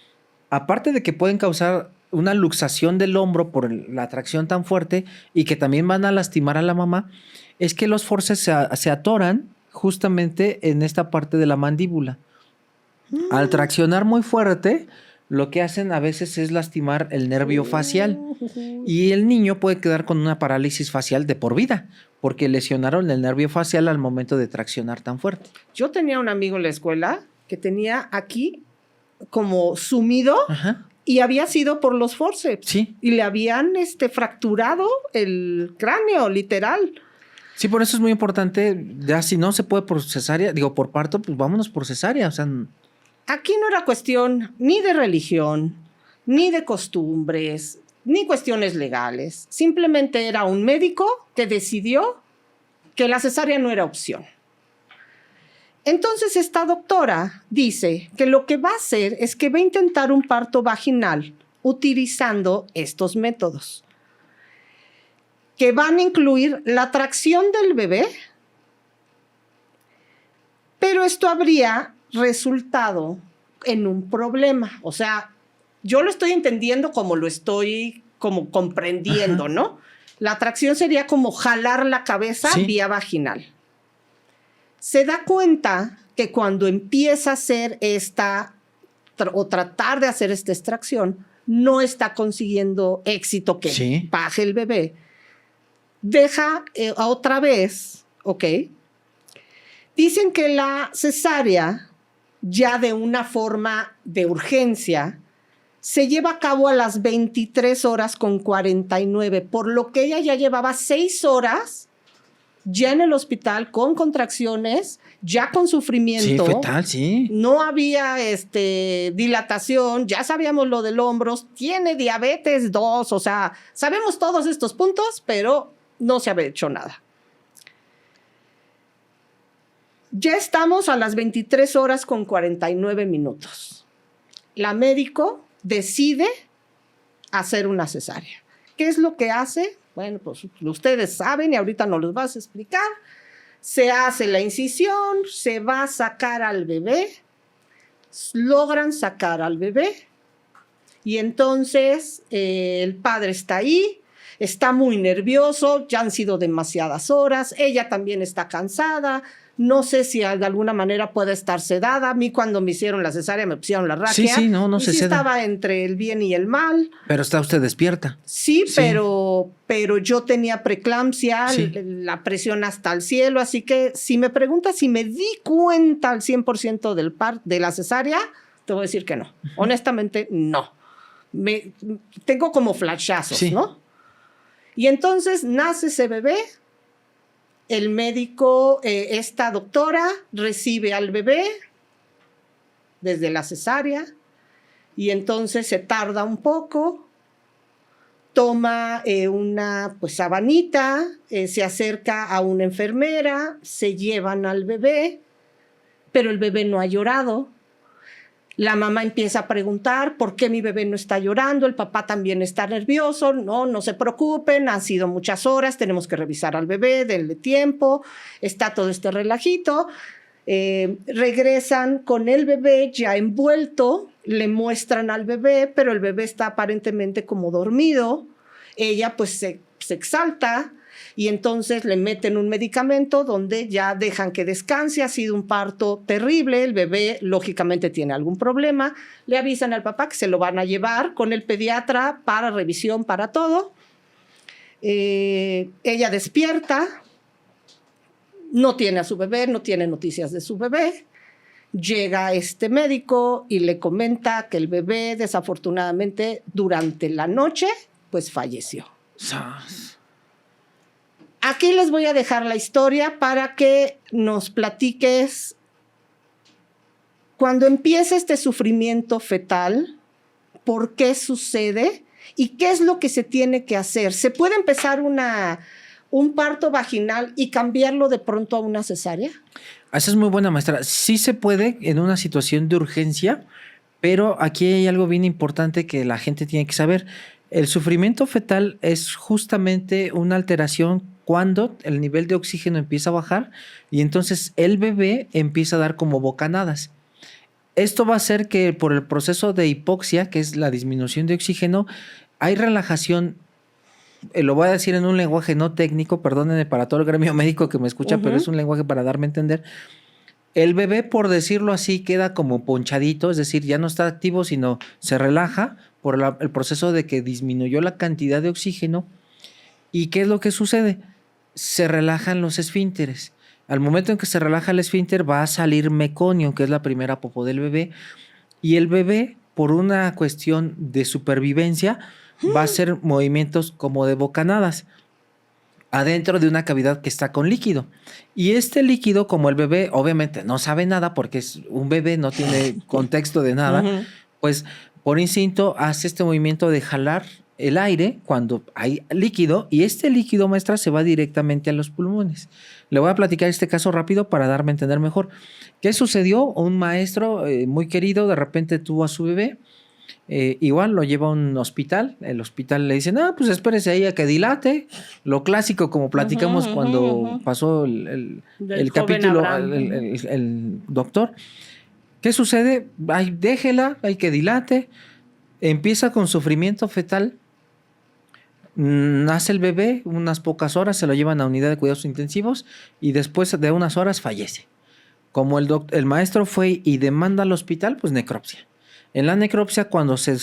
aparte de que pueden causar una luxación del hombro por la tracción tan fuerte y que también van a lastimar a la mamá, es que los forceps se atoran justamente en esta parte de la mandíbula. Al traccionar muy fuerte, lo que hacen a veces es lastimar el nervio facial y el niño puede quedar con una parálisis facial de por vida porque lesionaron el nervio facial al momento de traccionar tan fuerte. Yo tenía un amigo en la escuela que tenía aquí como sumido y había sido por los forceps. Sí. Y le habían fracturado el cráneo, literal. Sí, por eso es muy importante, ya si no se puede por cesárea, por parto, pues vámonos por cesárea, o sea. Aquí no era cuestión ni de religión, ni de costumbres, ni cuestiones legales. Simplemente era un médico que decidió que la cesárea no era opción. Entonces esta doctora dice que lo que va a hacer es que va a intentar un parto vaginal utilizando estos métodos, que van a incluir la tracción del bebé, pero esto habría resultado en un problema. O sea, yo lo estoy entendiendo como lo estoy como comprendiendo, ajá, ¿no? La tracción sería como jalar la cabeza, sí, vía vaginal. Se da cuenta que cuando empieza a hacer o tratar de hacer esta extracción, no está consiguiendo éxito, que sí, baje el bebé. Deja otra vez, ¿ok? Dicen que la cesárea, ya de una forma de urgencia, se lleva a cabo a las 23:49, por lo que ella ya llevaba 6 horas ya en el hospital con contracciones, ya con sufrimiento. Sí, fetal, sí. No había dilatación, ya sabíamos lo del hombro, tiene diabetes 2, o sea, sabemos todos estos puntos, pero no se había hecho nada. Ya estamos a las 23:49. La médico decide hacer una cesárea. ¿Qué es lo que hace? Bueno, pues ustedes saben y ahorita nos los vas a explicar. Se hace la incisión, se va a sacar al bebé, logran sacar al bebé y entonces el padre está ahí, está muy nervioso, ya han sido demasiadas horas, ella también está cansada. No sé si de alguna manera puede estar sedada. A mí cuando me hicieron la cesárea me pusieron la raquia. Sí, no se seda. Estaba entre el bien y el mal. Pero está usted despierta. Sí. Pero yo tenía preeclampsia, sí, la presión hasta el cielo. Así que si me preguntas si me di cuenta al 100% de la cesárea, te voy a decir que no. Honestamente, no. Tengo como flashazos, sí, ¿no? Y entonces nace ese bebé. El médico, esta doctora, recibe al bebé desde la cesárea y entonces se tarda un poco, toma una sabanita, se acerca a una enfermera, se llevan al bebé, pero el bebé no ha llorado. La mamá empieza a preguntar por qué mi bebé no está llorando, el papá también está nervioso, no se preocupen, han sido muchas horas, tenemos que revisar al bebé, denle tiempo, está todo este relajito. Regresan con el bebé ya envuelto, le muestran al bebé, pero el bebé está aparentemente como dormido, ella pues se exalta, y entonces le meten un medicamento donde ya dejan que descanse. Ha sido un parto terrible, el bebé lógicamente tiene algún problema, le avisan al papá que se lo van a llevar con el pediatra para revisión, para todo. Ella despierta, no tiene a su bebé, no tiene noticias de su bebé. Llega este médico y le comenta que el bebé desafortunadamente durante la noche pues falleció. Aquí les voy a dejar la historia para que nos platiques cuando empieza este sufrimiento fetal, por qué sucede y qué es lo que se tiene que hacer. ¿Se puede empezar un parto vaginal y cambiarlo de pronto a una cesárea? Esa es muy buena, maestra. Sí se puede en una situación de urgencia, pero aquí hay algo bien importante que la gente tiene que saber. El sufrimiento fetal es justamente una alteración cuando el nivel de oxígeno empieza a bajar y entonces el bebé empieza a dar como bocanadas. Esto va a hacer que por el proceso de hipoxia, que es la disminución de oxígeno, hay relajación. Lo voy a decir en un lenguaje no técnico, perdónenme para todo el gremio médico que me escucha, pero es un lenguaje para darme a entender. El bebé, por decirlo así, queda como ponchadito, es decir, ya no está activo, sino se relaja por el proceso de que disminuyó la cantidad de oxígeno. ¿Y qué es lo que sucede? Se relajan los esfínteres. Al momento en que se relaja el esfínter va a salir meconio, que es la primera popó del bebé, y el bebé, por una cuestión de supervivencia, va a hacer movimientos como de bocanadas adentro de una cavidad que está con líquido. Y este líquido, como el bebé obviamente no sabe nada porque es un bebé, no tiene contexto de nada, pues por instinto hace este movimiento de jalar el aire cuando hay líquido y este líquido, maestra, se va directamente a los pulmones. Le voy a platicar este caso rápido para darme a entender mejor. ¿Qué sucedió? Un maestro muy querido de repente tuvo a su bebé, igual lo lleva a un hospital, el hospital le dice, no, pues espérese ahí a que dilate, lo clásico como platicamos cuando pasó el capítulo, el doctor. ¿Qué sucede? Ay, déjela, hay que dilate, empieza con sufrimiento fetal. Nace el bebé, unas pocas horas se lo llevan a unidad de cuidados intensivos y después de unas horas fallece. Como el maestro fue y demanda al hospital, pues necropsia. En la necropsia, cuando se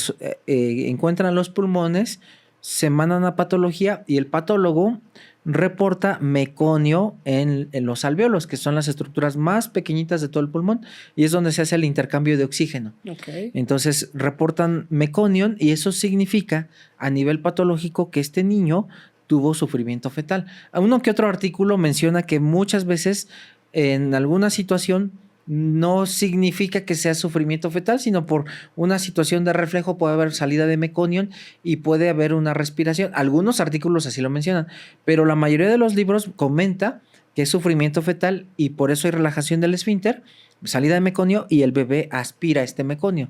encuentran los pulmones, se mandan a patología y el patólogo reporta meconio en los alvéolos, que son las estructuras más pequeñitas de todo el pulmón, y es donde se hace el intercambio de oxígeno. Okay. Entonces reportan meconio y eso significa a nivel patológico que este niño tuvo sufrimiento fetal. Uno que otro artículo menciona que muchas veces en alguna situación no significa que sea sufrimiento fetal, sino por una situación de reflejo puede haber salida de meconio y puede haber una respiración. Algunos artículos así lo mencionan, pero la mayoría de los libros comenta que es sufrimiento fetal y por eso hay relajación del esfínter, salida de meconio y el bebé aspira este meconio.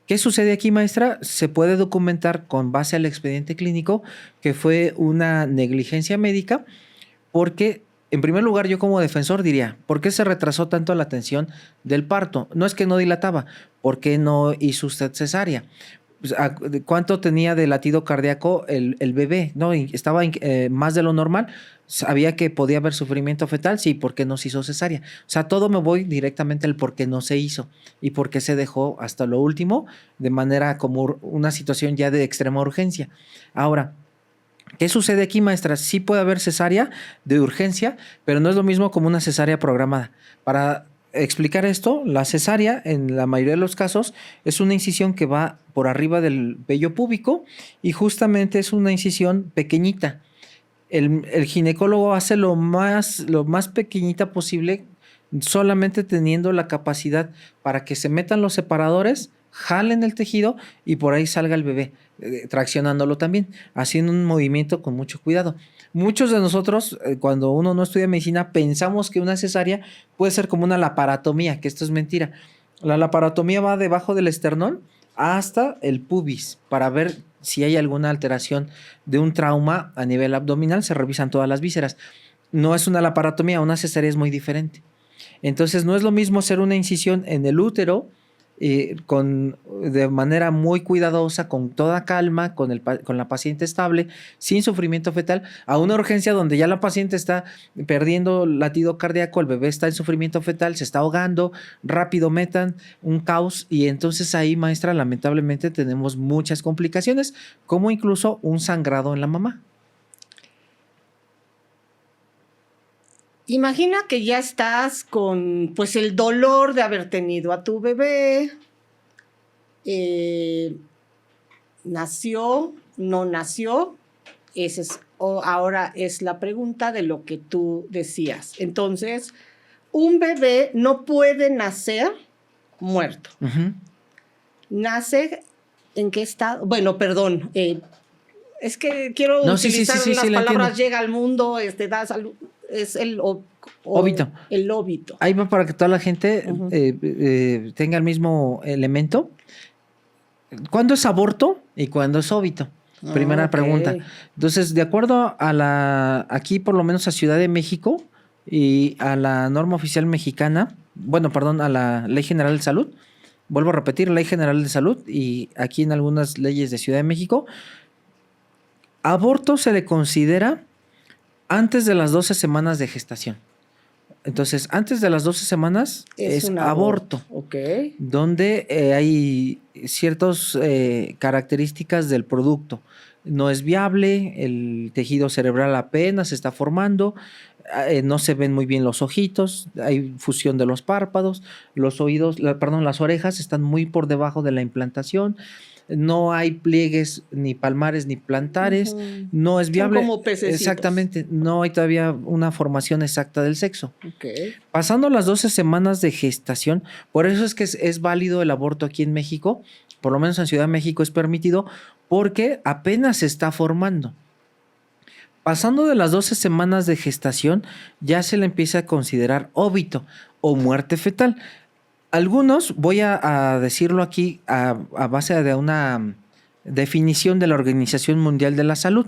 ¿Qué sucede aquí, maestra? Se puede documentar con base al expediente clínico que fue una negligencia médica porque en primer lugar, yo como defensor diría, ¿por qué se retrasó tanto la atención del parto? No es que no dilataba, ¿por qué no hizo usted cesárea? Pues, ¿cuánto tenía de latido cardíaco el bebé? ¿No? ¿Estaba más de lo normal? ¿Sabía que podía haber sufrimiento fetal? Sí, ¿por qué no se hizo cesárea? O sea, todo me voy directamente al por qué no se hizo y por qué se dejó hasta lo último de manera como una situación ya de extrema urgencia. Ahora, ¿qué sucede aquí, maestra? Sí puede haber cesárea de urgencia, pero no es lo mismo como una cesárea programada. Para explicar esto, la cesárea, en la mayoría de los casos, es una incisión que va por arriba del vello púbico y justamente es una incisión pequeñita. El ginecólogo hace lo más pequeñita posible, solamente teniendo la capacidad para que se metan los separadores, jalen el tejido y por ahí salga el bebé, traccionándolo también, haciendo un movimiento con mucho cuidado. Muchos de nosotros, cuando uno no estudia medicina, pensamos que una cesárea puede ser como una laparotomía, que esto es mentira. La laparotomía va debajo del esternón hasta el pubis para ver si hay alguna alteración de un trauma a nivel abdominal, se revisan todas las vísceras. No es una laparotomía, una cesárea es muy diferente. Entonces no es lo mismo hacer una incisión en el útero de manera muy cuidadosa, con toda calma, con la paciente estable, sin sufrimiento fetal, a una urgencia donde ya la paciente está perdiendo latido cardíaco, el bebé está en sufrimiento fetal, se está ahogando, rápido metan un caos y entonces ahí, maestra, lamentablemente tenemos muchas complicaciones, como incluso un sangrado en la mamá. Imagina que ya estás con pues el dolor de haber tenido a tu bebé, nació, no nació, ahora es la pregunta de lo que tú decías. Entonces, un bebé no puede nacer muerto. Uh-huh. ¿Nace en qué estado? Bueno, perdón, es que quiero utilizar las palabras, llega al mundo, da salud. Es el óbito. El óbito. Ahí va para que toda la gente tenga el mismo elemento. ¿Cuándo es aborto y cuándo es óbito? Primera pregunta. Entonces, de acuerdo a aquí por lo menos a Ciudad de México y a la norma oficial mexicana, a la Ley General de Salud, vuelvo a repetir, Ley General de Salud y aquí en algunas leyes de Ciudad de México, aborto se le considera antes de las 12 semanas de gestación. Entonces, antes de las 12 semanas es un aborto. Okay. Donde hay ciertas características del producto. No es viable, el tejido cerebral apenas se está formando, no se ven muy bien los ojitos, hay fusión de los párpados, las orejas están muy por debajo de la implantación. No hay pliegues ni palmares ni plantares, no es viable. Son como pececitos. Exactamente, no hay todavía una formación exacta del sexo. Okay. Pasando las 12 semanas de gestación, por eso es que es válido el aborto aquí en México, por lo menos en Ciudad de México es permitido, porque apenas se está formando. Pasando de las 12 semanas de gestación, ya se le empieza a considerar óbito o muerte fetal. Algunos, voy a decirlo aquí a base de una definición de la Organización Mundial de la Salud.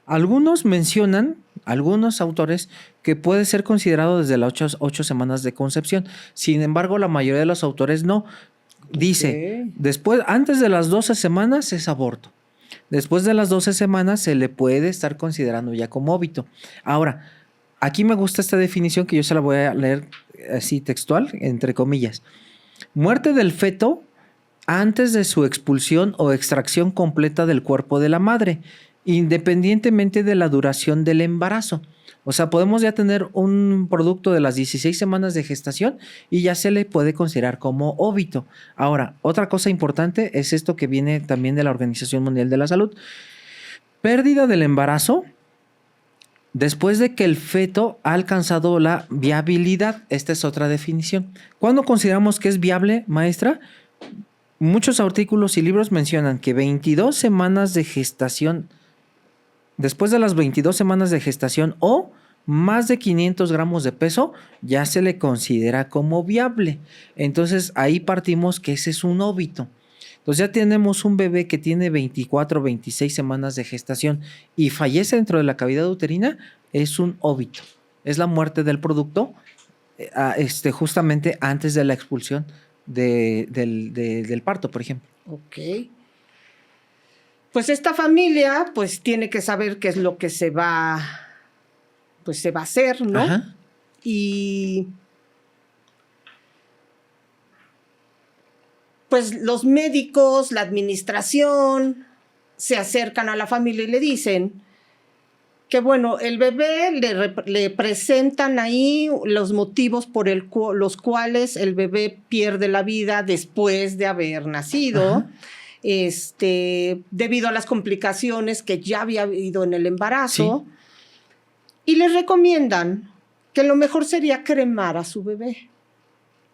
Algunos mencionan, algunos autores, que puede ser considerado desde las 8 semanas de concepción. Sin embargo, la mayoría de los autores no. Dice, antes de las 12 semanas es aborto. Después de las 12 semanas se le puede estar considerando ya como óbito. Ahora, aquí me gusta esta definición que yo se la voy a leer así textual, entre comillas. Muerte del feto antes de su expulsión o extracción completa del cuerpo de la madre, independientemente de la duración del embarazo. O sea, podemos ya tener un producto de las 16 semanas de gestación y ya se le puede considerar como óbito. Ahora, otra cosa importante es esto que viene también de la Organización Mundial de la Salud. Pérdida del embarazo después de que el feto ha alcanzado la viabilidad. Esta es otra definición. ¿Cuándo consideramos que es viable, maestra? Muchos artículos y libros mencionan que 22 semanas de gestación, después de las 22 semanas de gestación o más de 500 gramos de peso, ya se le considera como viable. Entonces ahí partimos que ese es un óbito. Entonces ya tenemos un bebé que tiene 24 o 26 semanas de gestación y fallece dentro de la cavidad uterina, es un óbito. Es la muerte del producto justamente antes de la expulsión del parto, por ejemplo. Ok. Pues esta familia pues tiene que saber qué es lo que se va a hacer, ¿no? Ajá. Y pues los médicos, la administración se acercan a la familia y le dicen que bueno, el bebé le presentan ahí los motivos por los cuales el bebé pierde la vida después de haber nacido. Ajá. Debido a las complicaciones que ya había habido en el embarazo. Sí. Y les recomiendan que lo mejor sería cremar a su bebé.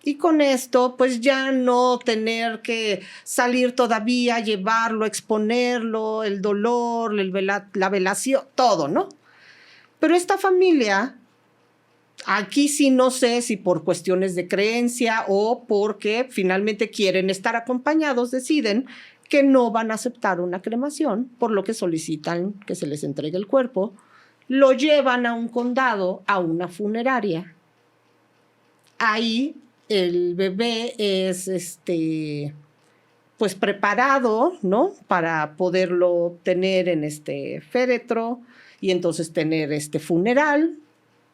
Y con esto, pues ya no tener que salir todavía, llevarlo, exponerlo, el dolor, la velación, todo, ¿no? Pero esta familia, aquí sí no sé si por cuestiones de creencia o porque finalmente quieren estar acompañados, deciden que no van a aceptar una cremación, por lo que solicitan que se les entregue el cuerpo, lo llevan a un condado, a una funeraria. Ahí el bebé es pues preparado, ¿no? Para poderlo tener en este féretro y entonces tener este funeral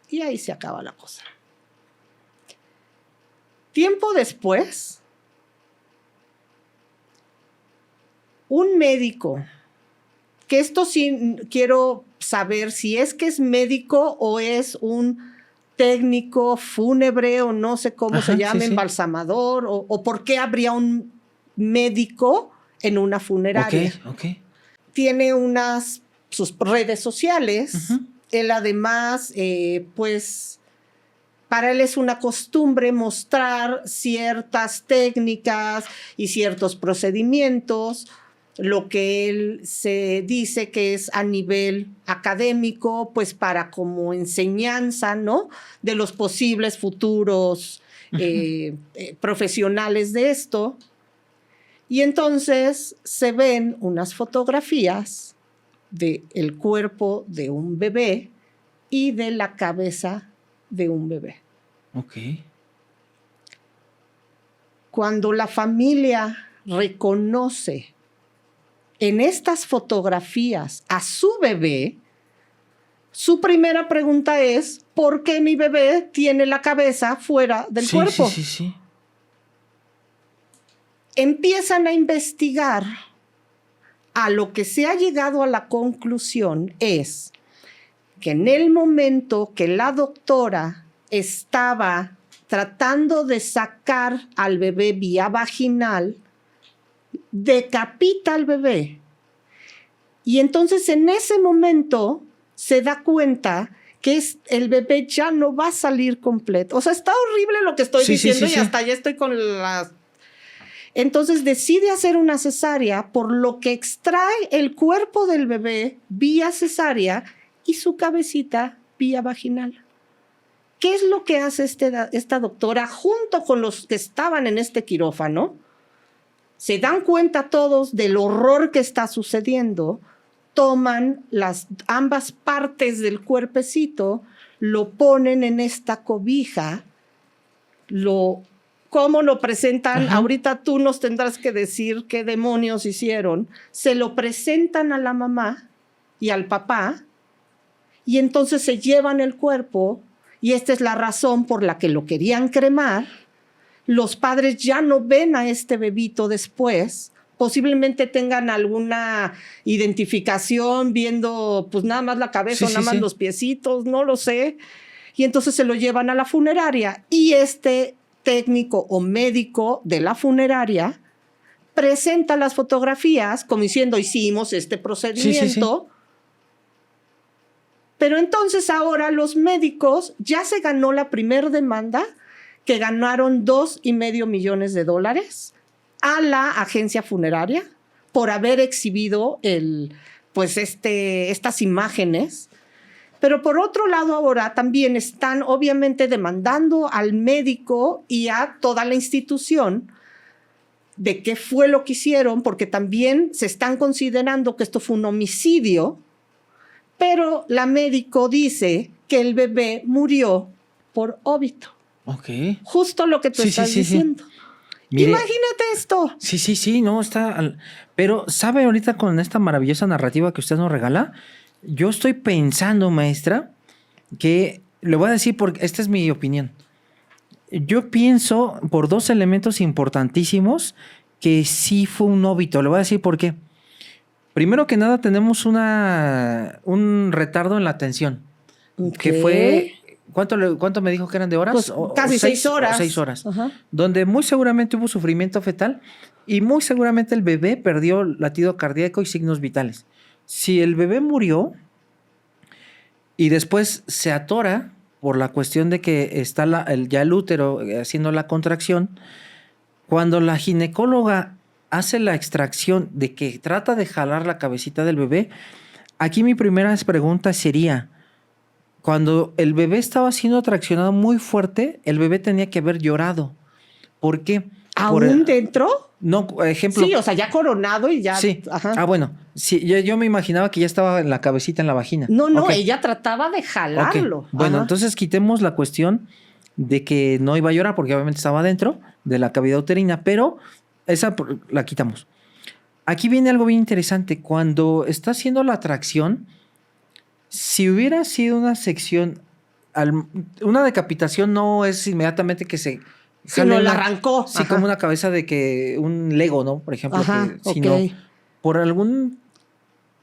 y ahí se acaba la cosa. Tiempo después, un médico, que esto sí quiero saber si es que es médico o es un técnico fúnebre o no sé cómo se llama, sí, embalsamador, o por qué habría un médico en una funeraria. Okay. Tiene sus redes sociales. Uh-huh. Él además, pues, para él es una costumbre mostrar ciertas técnicas y ciertos procedimientos, lo que él se dice que es a nivel académico, pues para como enseñanza, ¿no? De los posibles futuros profesionales de esto. Y entonces se ven unas fotografías del cuerpo de un bebé y de la cabeza de un bebé. Ok. Cuando la familia reconoce en estas fotografías a su bebé, su primera pregunta es, ¿por qué mi bebé tiene la cabeza fuera del cuerpo? Sí. Empiezan a investigar. A lo que se ha llegado a la conclusión es que en el momento que la doctora estaba tratando de sacar al bebé vía vaginal, decapita al bebé. Y entonces en ese momento se da cuenta que el bebé ya no va a salir completo. O sea, está horrible lo que estoy diciendo y hasta ya estoy con las... Entonces decide hacer una cesárea, por lo que extrae el cuerpo del bebé vía cesárea y su cabecita vía vaginal. ¿Qué es lo que hace esta doctora junto con los que estaban en este quirófano? Se dan cuenta todos del horror que está sucediendo, toman ambas partes del cuerpecito, lo ponen en esta cobija, ¿cómo lo presentan? Ajá. Ahorita tú nos tendrás que decir qué demonios hicieron. Se lo presentan a la mamá y al papá, y entonces se llevan el cuerpo, y esta es la razón por la que lo querían cremar. Los padres ya no ven a este bebito después, posiblemente tengan alguna identificación viendo pues nada más la cabeza, sí, nada más los piecitos, no lo sé. Y entonces se lo llevan a la funeraria y este técnico o médico de la funeraria presenta las fotografías como diciendo hicimos este procedimiento. Sí. Pero entonces ahora los médicos ya se ganó la primer demanda que ganaron $2.5 millones a la agencia funeraria por haber exhibido estas imágenes. Pero por otro lado ahora también están obviamente demandando al médico y a toda la institución de qué fue lo que hicieron, porque también se están considerando que esto fue un homicidio, pero la médico dice que el bebé murió por óbito. Okay. Justo lo que tú estás diciendo. Mire, imagínate esto. Sí, no, está... Pero, ¿sabe ahorita con esta maravillosa narrativa que usted nos regala? Yo estoy pensando, maestra, que... Le voy a decir porque esta es mi opinión. Yo pienso por dos elementos importantísimos que sí fue un óbito. Le voy a decir por qué. Primero que nada, tenemos un retardo en la atención. Okay. Que fue... ¿Cuánto me dijo que eran de horas? Pues casi 6 horas. 6 horas. Ajá. Donde muy seguramente hubo sufrimiento fetal y muy seguramente el bebé perdió latido cardíaco y signos vitales. Si el bebé murió y después se atora por la cuestión de que está ya el útero haciendo la contracción, cuando la ginecóloga hace la extracción de que trata de jalar la cabecita del bebé, aquí mi primera pregunta sería... Cuando el bebé estaba siendo traccionado muy fuerte, el bebé tenía que haber llorado. ¿Por qué? ¿Aún dentro? No, ejemplo... Sí, o sea, ya coronado y ya... Sí. Ajá. Bueno. Sí, yo me imaginaba que ya estaba en la cabecita en la vagina. No, okay. Ella trataba de jalarlo. Okay. Bueno, entonces quitemos la cuestión de que no iba a llorar porque obviamente estaba dentro de la cavidad uterina, pero esa la quitamos. Aquí viene algo bien interesante. Cuando está haciendo la tracción... Si hubiera sido una sección, una decapitación no es inmediatamente que se... Sino la arrancó. Sí, como una cabeza de que un Lego, ¿no? Por ejemplo. Ajá, sino por algún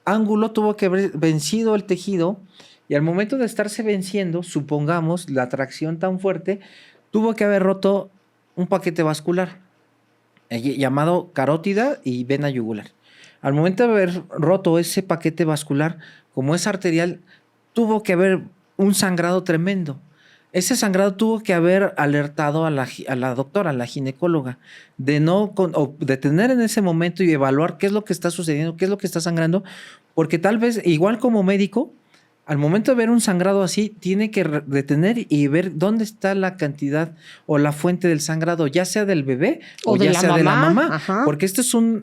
ángulo tuvo que haber vencido el tejido y al momento de estarse venciendo, supongamos, la tracción tan fuerte, tuvo que haber roto un paquete vascular llamado carótida y vena yugular. Al momento de haber roto ese paquete vascular, como es arterial, tuvo que haber un sangrado tremendo. Ese sangrado tuvo que haber alertado a la doctora, a la ginecóloga, de detener en ese momento y evaluar qué es lo que está sucediendo, qué es lo que está sangrando, porque tal vez, igual como médico, al momento de ver un sangrado así, tiene que detener y ver dónde está la cantidad o la fuente del sangrado, ya sea del bebé o ya sea de la mamá. Ajá. Porque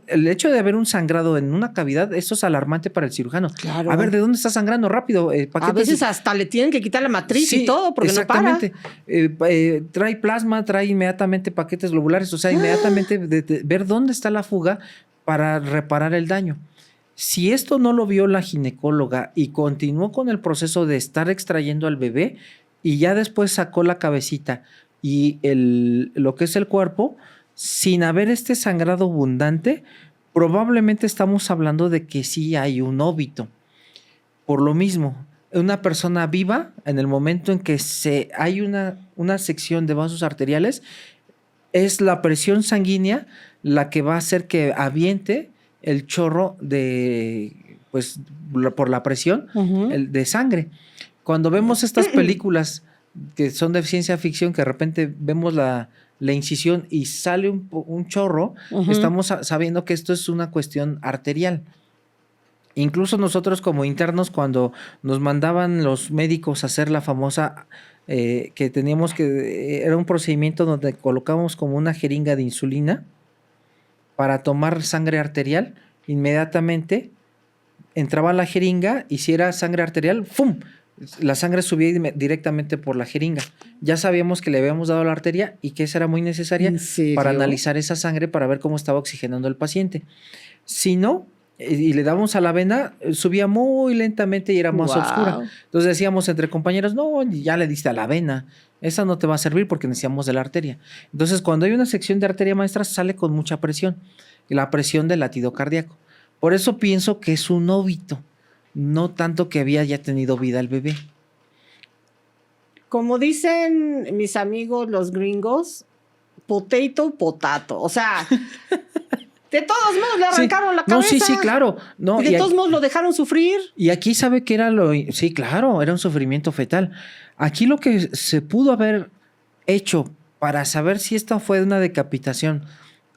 el hecho de haber un sangrado en una cavidad, esto es alarmante para el cirujano. Claro. A ver, ¿de dónde está sangrando? Rápido. A veces hasta le tienen que quitar la matriz y todo porque exactamente. No para. Trae plasma, trae inmediatamente paquetes globulares, o sea, inmediatamente ver dónde está la fuga para reparar el daño. Si esto no lo vio la ginecóloga y continuó con el proceso de estar extrayendo al bebé y ya después sacó la cabecita y lo que es el cuerpo, sin haber este sangrado abundante, probablemente estamos hablando de que sí hay un óbito. Por lo mismo, una persona viva, en el momento en que hay una sección de vasos arteriales, es la presión sanguínea la que va a hacer que aviente el chorro por la presión de sangre. Cuando vemos estas películas que son de ciencia ficción, que de repente vemos la incisión y sale un chorro, estamos sabiendo que esto es una cuestión arterial. Incluso nosotros como internos, cuando nos mandaban los médicos a hacer la famosa, que teníamos que, era un procedimiento donde colocábamos como una jeringa de insulina para tomar sangre arterial, inmediatamente entraba la jeringa y si era sangre arterial, ¡fum!, la sangre subía directamente por la jeringa. Ya sabíamos que le habíamos dado a la arteria y que esa era muy necesaria para analizar esa sangre para ver cómo estaba oxigenando el paciente. Si no, y le dábamos a la vena, subía muy lentamente y era más oscura. Entonces decíamos entre compañeros, no, ya le diste a la vena, esa no te va a servir porque necesitamos de la arteria. Entonces cuando hay una sección de arteria maestra sale con mucha presión, la presión del latido cardíaco. Por eso pienso que es un óbito, no tanto que había ya tenido vida el bebé. Como dicen mis amigos los gringos, potato. O sea, de todos modos le arrancaron la cabeza. No, sí, claro. No, y de todos modos lo dejaron sufrir. Y aquí sabe que era lo... Sí, claro, era un sufrimiento fetal. Aquí lo que se pudo haber hecho para saber si esta fue una decapitación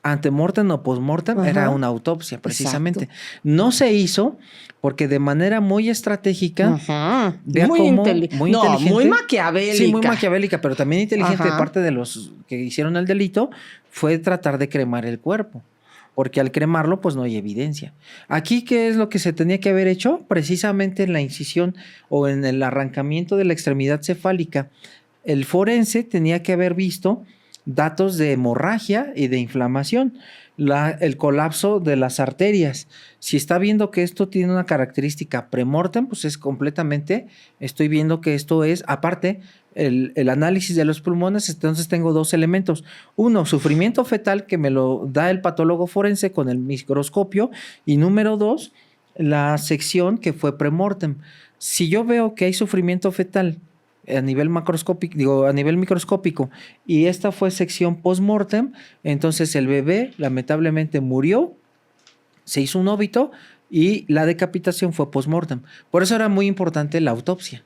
antemortem o postmortem era una autopsia, precisamente. Exacto. No se hizo porque de manera muy estratégica, muy inteligente. Muy maquiavélica. Sí, muy maquiavélica, pero también inteligente de parte de los que hicieron el delito, fue tratar de cremar el cuerpo. Porque al cremarlo, pues no hay evidencia. Aquí, ¿qué es lo que se tenía que haber hecho? Precisamente en la incisión o en el arrancamiento de la extremidad cefálica, el forense tenía que haber visto datos de hemorragia y de inflamación, el colapso de las arterias. Si está viendo que esto tiene una característica premortem, pues es completamente, estoy viendo que esto es, aparte, el análisis de los pulmones, entonces tengo dos elementos. Uno, sufrimiento fetal, que me lo da el patólogo forense con el microscopio, y número dos, la sección que fue premortem. Si yo veo que hay sufrimiento fetal a nivel macroscópico, a nivel microscópico, y esta fue sección postmortem, entonces el bebé lamentablemente murió, se hizo un óbito y la decapitación fue postmortem. Por eso era muy importante la autopsia.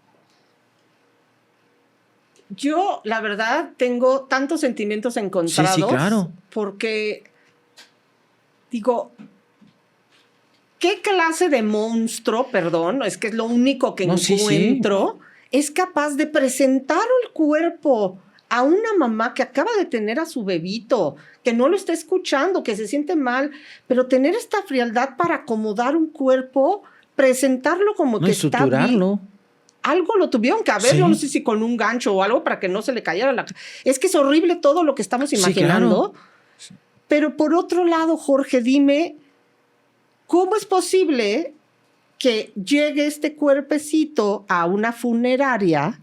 Yo, la verdad, tengo tantos sentimientos encontrados. Sí, claro. Porque, digo, ¿qué clase de monstruo, perdón, es que es lo único que encuentro, es capaz de presentar el cuerpo a una mamá que acaba de tener a su bebito, que no lo está escuchando, que se siente mal, pero tener esta frialdad para acomodar un cuerpo, presentarlo como que está bien? Algo lo tuvieron que haber, yo no sé si con un gancho o algo para que no se le cayera la... Es que es horrible todo lo que estamos imaginando. Sí, claro. Pero por otro lado, Jorge, dime, ¿cómo es posible que llegue este cuerpecito a una funeraria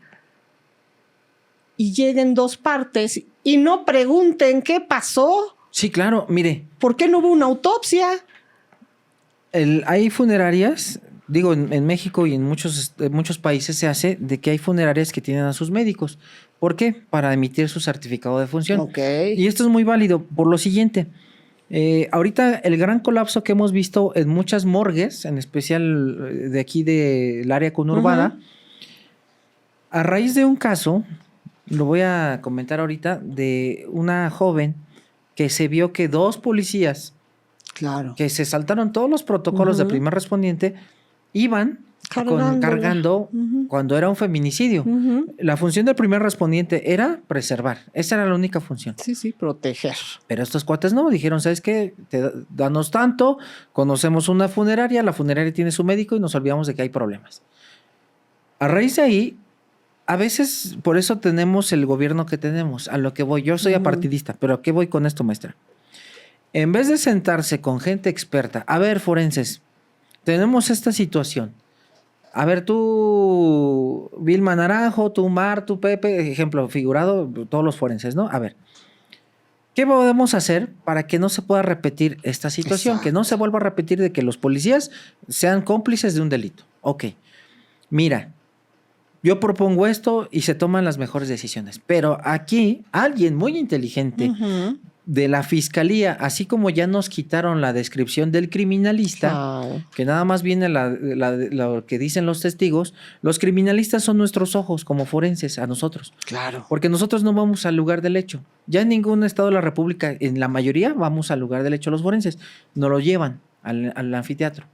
y lleguen dos partes y no pregunten qué pasó? Sí, claro, mire. ¿Por qué no hubo una autopsia? Hay funerarias... Digo, en México y en muchos países se hace de que hay funerarias que tienen a sus médicos. ¿Por qué? Para emitir su certificado de función. Okay. Y esto es muy válido por lo siguiente. Ahorita el gran colapso que hemos visto en muchas morgues, en especial de aquí del área conurbada, a raíz de un caso, lo voy a comentar ahorita, de una joven que se vio que dos policías que se saltaron todos los protocolos de primer respondiente, iban cargando cuando era un feminicidio. La función del primer respondiente era preservar. Esa era la única función. Sí, proteger. Pero estos cuates no, dijeron, ¿sabes qué? Danos tanto, conocemos una funeraria, la funeraria tiene su médico y nos olvidamos de que hay problemas. A raíz de ahí, a veces, por eso tenemos el gobierno que tenemos. A lo que voy, yo soy apartidista, pero ¿a qué voy con esto, maestra? En vez de sentarse con gente experta, a ver, forenses, tenemos esta situación. A ver, tú, Vilma Naranjo, tú, Mar, tú, Pepe, ejemplo figurado, todos los forenses, ¿no? A ver, ¿qué podemos hacer para que no se pueda repetir esta situación? Exacto. Que no se vuelva a repetir de que los policías sean cómplices de un delito. Ok, mira, yo propongo esto y se toman las mejores decisiones. Pero aquí, alguien muy inteligente de la fiscalía, así como ya nos quitaron la descripción del criminalista, que nada más viene lo que dicen los testigos, los criminalistas son nuestros ojos como forenses a nosotros. Claro. Porque nosotros no vamos al lugar del hecho. Ya en ningún estado de la República, en la mayoría, vamos al lugar del hecho los forenses. Nos lo llevan al anfiteatro.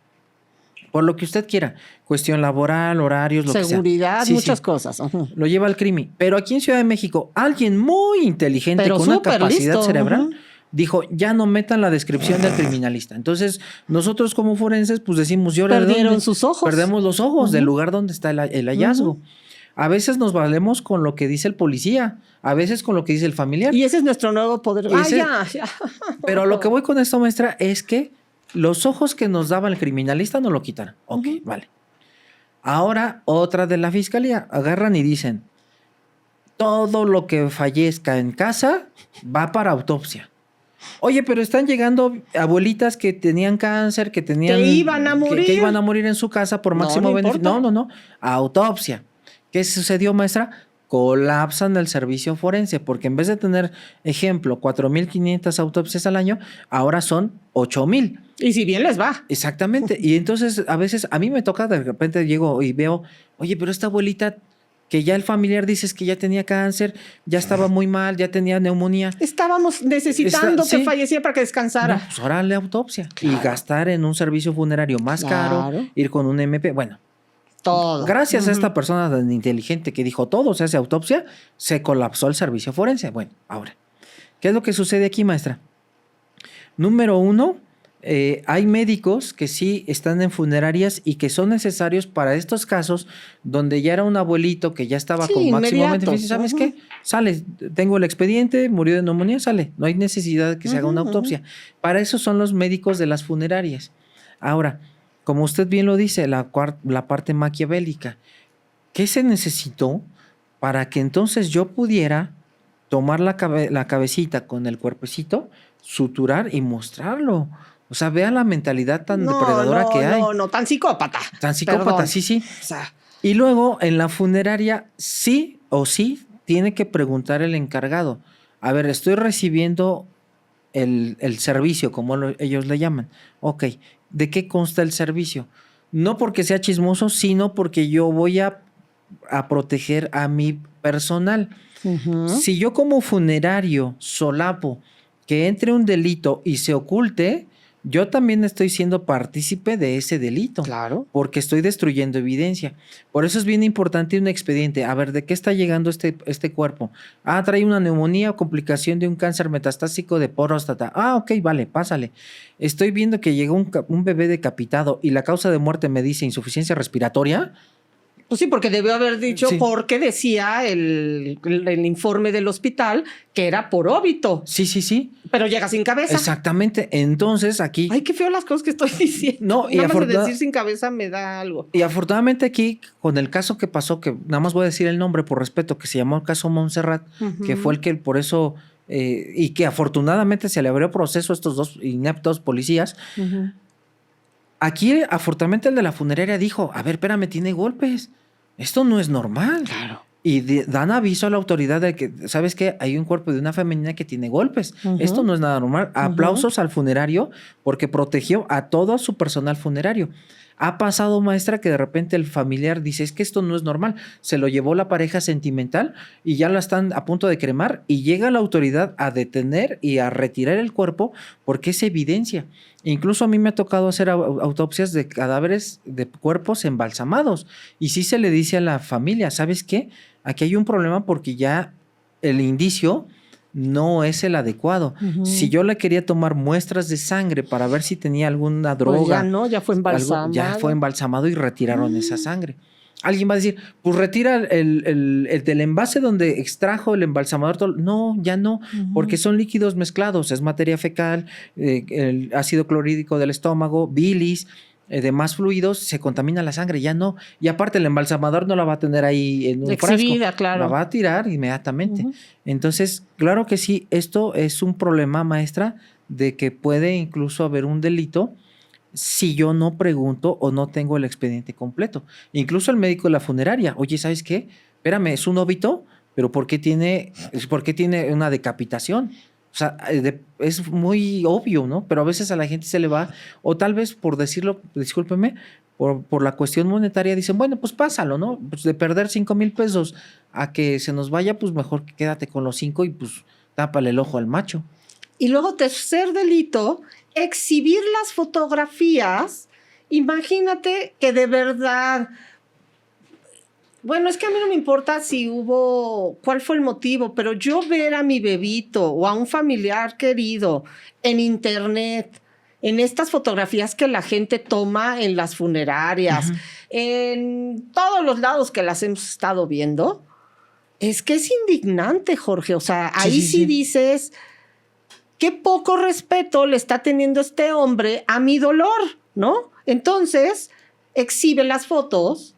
Por lo que usted quiera. Cuestión laboral, horarios, lo que sea. Seguridad, muchas cosas. Lo lleva al crimen. Pero aquí en Ciudad de México, alguien muy inteligente, pero con una capacidad listo, cerebral, dijo, ya no metan la descripción del criminalista. Entonces, nosotros como forenses, pues decimos, yo perdieron sus ojos. Perdemos los ojos del lugar donde está el hallazgo. A veces nos valemos con lo que dice el policía, a veces con lo que dice el familiar. Y ese es nuestro nuevo poder. Ya. Pero lo que voy con esto, maestra, es que los ojos que nos daba el criminalista no lo quitaron. Ok, vale. Ahora, otra de la fiscalía. Agarran y dicen, todo lo que fallezca en casa va para autopsia. Oye, pero están llegando abuelitas que tenían cáncer, que iban a morir. Que iban a morir en su casa por máximo beneficio. No. Autopsia. ¿Qué sucedió, maestra? Colapsan el servicio forense, porque en vez de tener, ejemplo, 4,500 autopsias al año, ahora son 8,000. Y si bien les va. Exactamente. Y entonces, a veces, a mí me toca, de repente llego y veo, oye, pero esta abuelita, que ya el familiar dices que ya tenía cáncer, ya estaba muy mal, ya tenía neumonía. Estábamos necesitando que falleciera para que descansara. No, pues ahora le autopsia. Claro. Y gastar en un servicio funerario más caro, ir con un MP, bueno. Todo. Gracias a esta persona tan inteligente que dijo todo se hace autopsia, se colapsó el servicio forense. Bueno, ahora, ¿qué es lo que sucede aquí, maestra? Número 1, hay médicos que sí están en funerarias y que son necesarios para estos casos donde ya era un abuelito que ya estaba con máximo beneficio. ¿Sabes qué? Sale, tengo el expediente, murió de neumonía, sale. No hay necesidad de que se haga una autopsia. Para eso son los médicos de las funerarias. Ahora, como usted bien lo dice, la parte maquiavélica. ¿Qué se necesitó para que entonces yo pudiera tomar la cabecita con el cuerpecito, suturar y mostrarlo? O sea, vea la mentalidad tan depredadora que hay. No, tan psicópata. Tan psicópata, sí. O sea, y luego en la funeraria sí o sí tiene que preguntar el encargado. A ver, estoy recibiendo el servicio, como ellos le llaman. Ok. ¿De qué consta el servicio? No porque sea chismoso, sino porque yo voy a proteger a mi personal. Si yo como funerario solapo que entre un delito y se oculte, yo también estoy siendo partícipe de ese delito. Claro. Porque estoy destruyendo evidencia. Por eso es bien importante un expediente. A ver, ¿de qué está llegando este cuerpo? Trae una neumonía o complicación de un cáncer metastásico de próstata. Ok, vale, pásale. Estoy viendo que llegó un bebé decapitado y la causa de muerte me dice insuficiencia respiratoria. Pues sí, porque debió haber dicho porque decía el informe del hospital que era por óbito. Sí. Pero llega sin cabeza. Exactamente. Entonces aquí... Ay, qué feo las cosas que estoy diciendo. No, y nada más de decir sin cabeza me da algo. Y afortunadamente aquí, con el caso que pasó, que nada más voy a decir el nombre por respeto, que se llamó el caso Montserrat, que fue el que por eso... y que afortunadamente se le abrió proceso a estos dos ineptos policías. Aquí, afortunadamente, el de la funeraria dijo, a ver, espérame, tiene golpes. Esto no es normal. Claro. Y dan aviso a la autoridad de que, ¿sabes qué? Hay un cuerpo de una femenina que tiene golpes. Esto no es nada normal. Aplausos al funerario porque protegió a todo su personal funerario. Ha pasado, maestra, que de repente el familiar dice, es que esto no es normal. Se lo llevó la pareja sentimental y ya la están a punto de cremar y llega la autoridad a detener y a retirar el cuerpo porque es evidencia. Incluso a mí me ha tocado hacer autopsias de cadáveres de cuerpos embalsamados y sí se le dice a la familia, ¿sabes qué? Aquí hay un problema porque ya el indicio no es el adecuado. Si yo le quería tomar muestras de sangre para ver si tenía alguna droga. Pues ya no, ya fue embalsamado. Ya fue embalsamado y retiraron esa sangre. Alguien va a decir, pues retira el del envase donde extrajo el embalsamador. No, ya no, porque son líquidos mezclados. Es materia fecal, el ácido clorhídrico del estómago, bilis, demás fluidos, se contamina la sangre, ya no. Y aparte el embalsamador no la va a tener ahí en un exhibida, frasco. claro. La va a tirar inmediatamente. Entonces, claro que sí, esto es un problema, maestra, de que puede incluso haber un delito si yo no pregunto o no tengo el expediente completo. Incluso el médico de la funeraria, oye, ¿sabes qué? Espérame, es un óbito, pero ¿por qué tiene una decapitación? O sea, es muy obvio, ¿no? Pero a veces a la gente se le va, o tal vez por decirlo, discúlpeme, por la cuestión monetaria dicen, bueno, pues pásalo, ¿no? Pues de perder 5,000 pesos a que se nos vaya, pues mejor quédate con los 5 y pues tápale el ojo al macho. Y luego, tercer delito, exhibir las fotografías. Imagínate que de verdad... Bueno, es que a mí no me importa si cuál fue el motivo, pero yo ver a mi bebito o a un familiar querido en internet, en estas fotografías que la gente toma en las funerarias, en todos los lados que las hemos estado viendo, es que es indignante, Jorge. O sea, ahí sí dices, qué poco respeto le está teniendo este hombre a mi dolor, ¿no? Entonces, exhibe las fotos.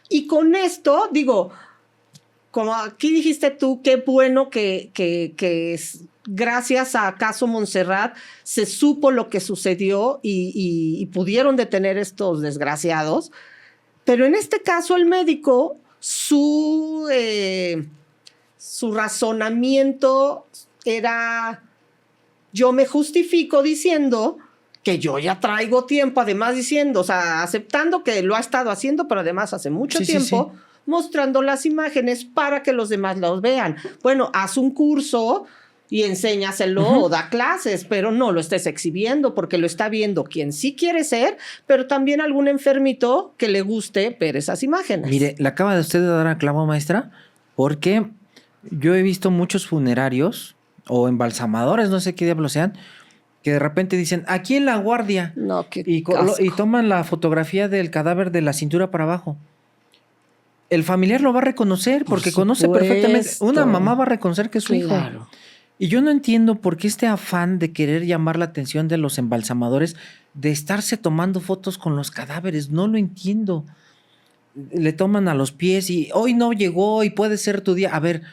Y con esto, digo, como aquí dijiste tú, qué bueno que gracias a Caso Montserrat se supo lo que sucedió y pudieron detener estos desgraciados. Pero en este caso el médico, su razonamiento era, yo me justifico diciendo que yo ya traigo tiempo, además diciendo, o sea, aceptando que lo ha estado haciendo, pero además hace mucho tiempo, mostrando las imágenes para que los demás los vean. Bueno, haz un curso y enséñaselo o da clases, pero no lo estés exhibiendo porque lo está viendo quien sí quiere ser, pero también algún enfermito que le guste ver esas imágenes. Mire, le acaba de usted de dar a clavo, maestra, porque yo he visto muchos funerarios o embalsamadores, no sé qué diablos sean, que de repente dicen, aquí en la guardia, no, qué y toman la fotografía del cadáver de la cintura para abajo. El familiar lo va a reconocer porque conoce perfectamente. Una mamá va a reconocer que es su hijo. Y yo no entiendo por qué este afán de querer llamar la atención de los embalsamadores, de estarse tomando fotos con los cadáveres. No lo entiendo. Le toman a los pies y hoy no llegó y puede ser tu día. A ver,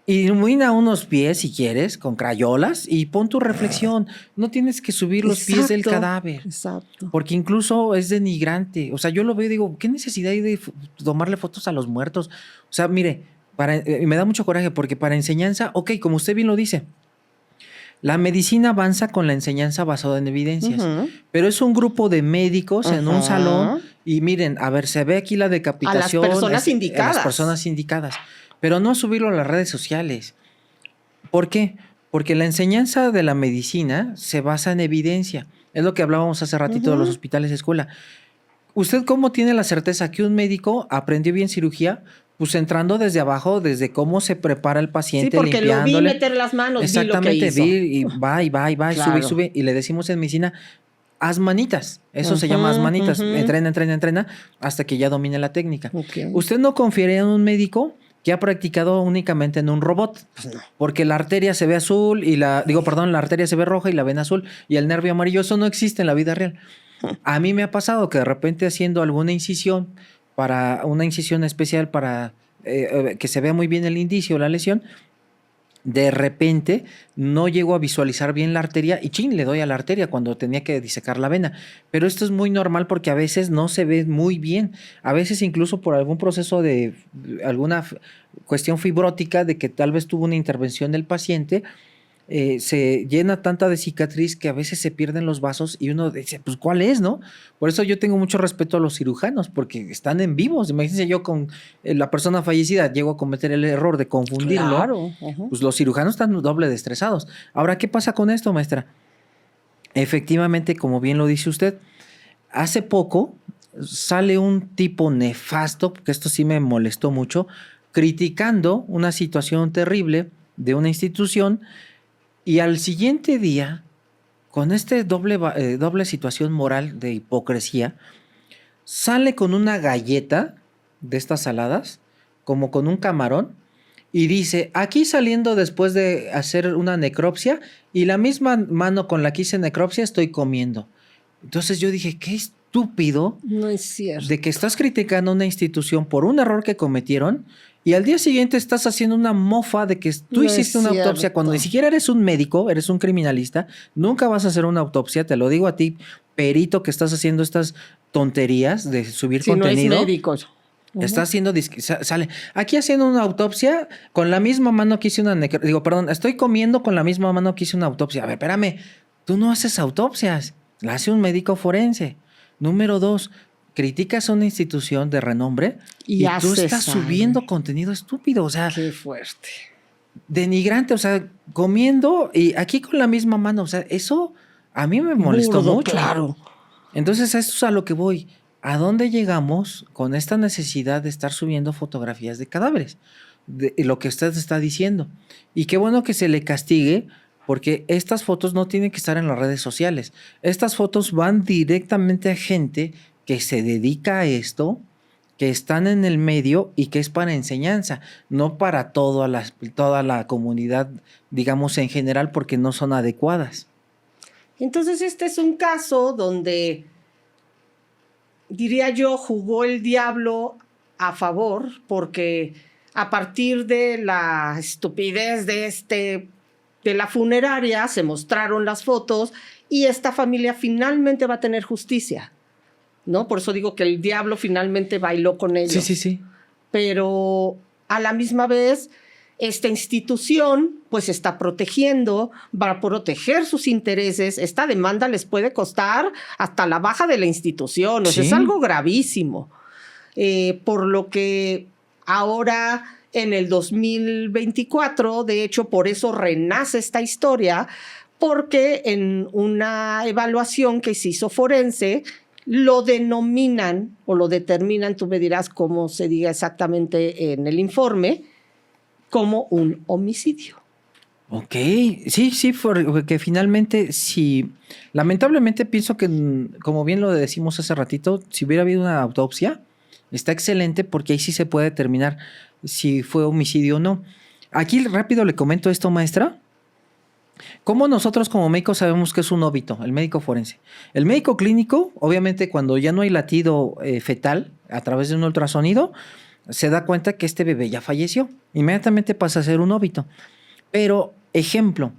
ilumina unos pies si quieres con crayolas y pon tu reflexión. No tienes que subir los pies del cadáver. Exacto. Porque incluso es denigrante. O sea, yo lo veo y digo, ¿qué necesidad hay de tomarle fotos a los muertos? O sea, mire, me da mucho coraje porque para enseñanza, ok, como usted bien lo dice, la medicina avanza con la enseñanza basada en evidencias. Pero es un grupo de médicos en un salón y miren, a ver, se ve aquí la decapitación. A las personas indicadas. A las personas indicadas. Pero no subirlo a las redes sociales. ¿Por qué? Porque la enseñanza de la medicina se basa en evidencia. Es lo que hablábamos hace ratito de los hospitales de escuela. ¿Usted cómo tiene la certeza que un médico aprendió bien cirugía? Pues entrando desde abajo, desde cómo se prepara el paciente, porque limpiándole. Lo vi meter las manos, exactamente, vi lo que hizo. Y va, claro. sube. Y le decimos en medicina, haz manitas. Eso se llama haz manitas. Entrena, hasta que ya domine la técnica. Usted no confiere en un médico que ha practicado únicamente en un robot, porque la arteria se ve azul y la arteria se ve roja y la vena azul y el nervio amarillo, eso no existe en la vida real. A mí me ha pasado que de repente haciendo alguna incisión especial para que se vea muy bien el indicio o la lesión, de repente no llego a visualizar bien la arteria y le doy a la arteria cuando tenía que disecar la vena. Pero esto es muy normal porque a veces no se ve muy bien. A veces incluso por algún proceso de alguna cuestión fibrótica de que tal vez tuvo una intervención del paciente, se llena tanta de cicatriz que a veces se pierden los vasos y uno dice, pues ¿cuál es, no? Por eso yo tengo mucho respeto a los cirujanos porque están en vivos. Imagínense yo con la persona fallecida llego a cometer el error de confundirlo. Claro. Pues los cirujanos están doble de estresados. Ahora, ¿qué pasa con esto, maestra? Efectivamente, como bien lo dice usted, hace poco sale un tipo nefasto, porque esto sí me molestó mucho, criticando una situación terrible de una institución. Y al siguiente día, con este doble situación moral de hipocresía, sale con una galleta de estas saladas, como con un camarón, y dice, aquí saliendo después de hacer una necropsia, y la misma mano con la que hice necropsia estoy comiendo. Entonces yo dije, qué estúpido. No es cierto. De que estás criticando a una institución por un error que cometieron, y al día siguiente estás haciendo una mofa de que tú hiciste una autopsia cuando ni siquiera eres un médico, eres un criminalista, nunca vas a hacer una autopsia, te lo digo a ti, perito, que estás haciendo estas tonterías de subir contenido. No es médico. Está haciendo, sale, aquí haciendo una autopsia con la misma mano que hice una estoy comiendo con la misma mano que hice una autopsia. A ver, espérame, tú no haces autopsias, la hace un médico forense. Número 2, criticas a una institución de renombre y tú estás subiendo contenido estúpido, o sea. Qué fuerte. Denigrante, o sea, comiendo y aquí con la misma mano, o sea, eso a mí me molestó mucho. Claro. Entonces, eso es a lo que voy. ¿A dónde llegamos con esta necesidad de estar subiendo fotografías de cadáveres? De lo que usted está diciendo. Y qué bueno que se le castigue, porque estas fotos no tienen que estar en las redes sociales. Estas fotos van directamente a gente que se dedica a esto, que están en el medio y que es para enseñanza, no para toda la comunidad, digamos en general, porque no son adecuadas. Entonces este es un caso donde, diría yo, jugó el diablo a favor, porque a partir de la estupidez de la funeraria se mostraron las fotos y esta familia finalmente va a tener justicia, ¿no? Por eso digo que el diablo finalmente bailó con ellos. Sí. Pero a la misma vez, esta institución pues está protegiendo, va a proteger sus intereses. Esta demanda les puede costar hasta la baja de la institución. O sea, es algo gravísimo. Por lo que ahora en el 2024, de hecho, por eso renace esta historia, porque en una evaluación que se hizo forense, lo denominan o lo determinan, tú me dirás cómo se diga exactamente en el informe, como un homicidio. Ok, sí, porque finalmente, sí, lamentablemente pienso que, como bien lo decimos hace ratito, si hubiera habido una autopsia, está excelente porque ahí sí se puede determinar si fue homicidio o no. Aquí rápido le comento esto, maestra. ¿Cómo nosotros como médicos sabemos que es un óbito, el médico forense? El médico clínico, obviamente cuando ya no hay latido fetal a través de un ultrasonido, se da cuenta que este bebé ya falleció. Inmediatamente pasa a ser un óbito. Pero, ejemplo,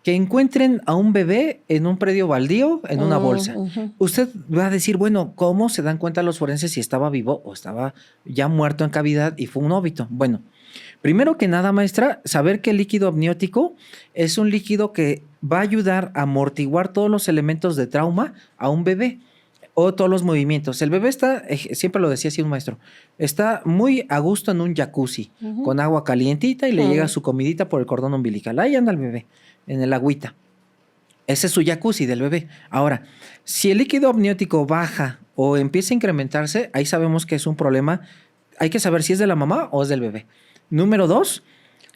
que encuentren a un bebé en un predio baldío, en una bolsa. Usted va a decir, bueno, ¿cómo se dan cuenta los forenses si estaba vivo o estaba ya muerto en cavidad y fue un óbito? Bueno, primero que nada, maestra, saber que el líquido amniótico es un líquido que va a ayudar a amortiguar todos los elementos de trauma a un bebé o todos los movimientos. El bebé está, siempre lo decía así un maestro, está muy a gusto en un jacuzzi con agua calientita y le llega su comidita por el cordón umbilical. Ahí anda el bebé, en el agüita. Ese es su jacuzzi del bebé. Ahora, si el líquido amniótico baja o empieza a incrementarse, ahí sabemos que es un problema. Hay que saber si es de la mamá o es del bebé. Número 2.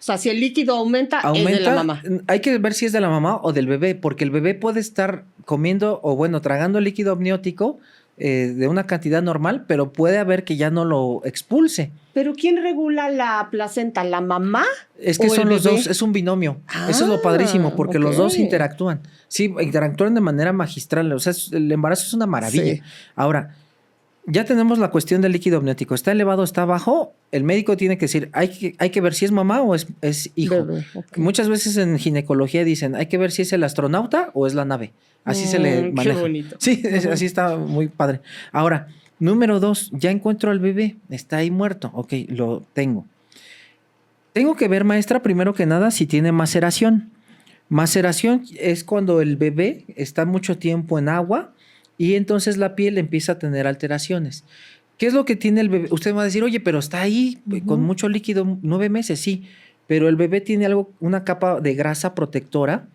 O sea, si el líquido aumenta, es de la mamá. Hay que ver si es de la mamá o del bebé, porque el bebé puede estar comiendo o tragando líquido amniótico de una cantidad normal, pero puede haber que ya no lo expulse. ¿Pero quién regula la placenta? ¿La mamá? Es que son los dos, es un binomio. Eso es lo padrísimo, porque los dos interactúan. Sí, interactúan de manera magistral. O sea, el embarazo es una maravilla. Sí. Ahora, ya tenemos la cuestión del líquido amniótico. ¿Está elevado, está bajo? El médico tiene que decir, hay que ver si es mamá o es hijo. Bebé, Muchas veces en ginecología dicen, hay que ver si es el astronauta o es la nave. Así se le maneja. Qué bonito. Sí, así está muy padre. Ahora, número 2, ya encuentro al bebé. Está ahí muerto. Ok, lo tengo. Tengo que ver, maestra, primero que nada, si tiene maceración. Maceración es cuando el bebé está mucho tiempo en agua y entonces la piel empieza a tener alteraciones. ¿Qué es lo que tiene el bebé? Usted va a decir, oye, pero está ahí con mucho líquido, 9 meses, sí. Pero el bebé tiene una capa de grasa protectora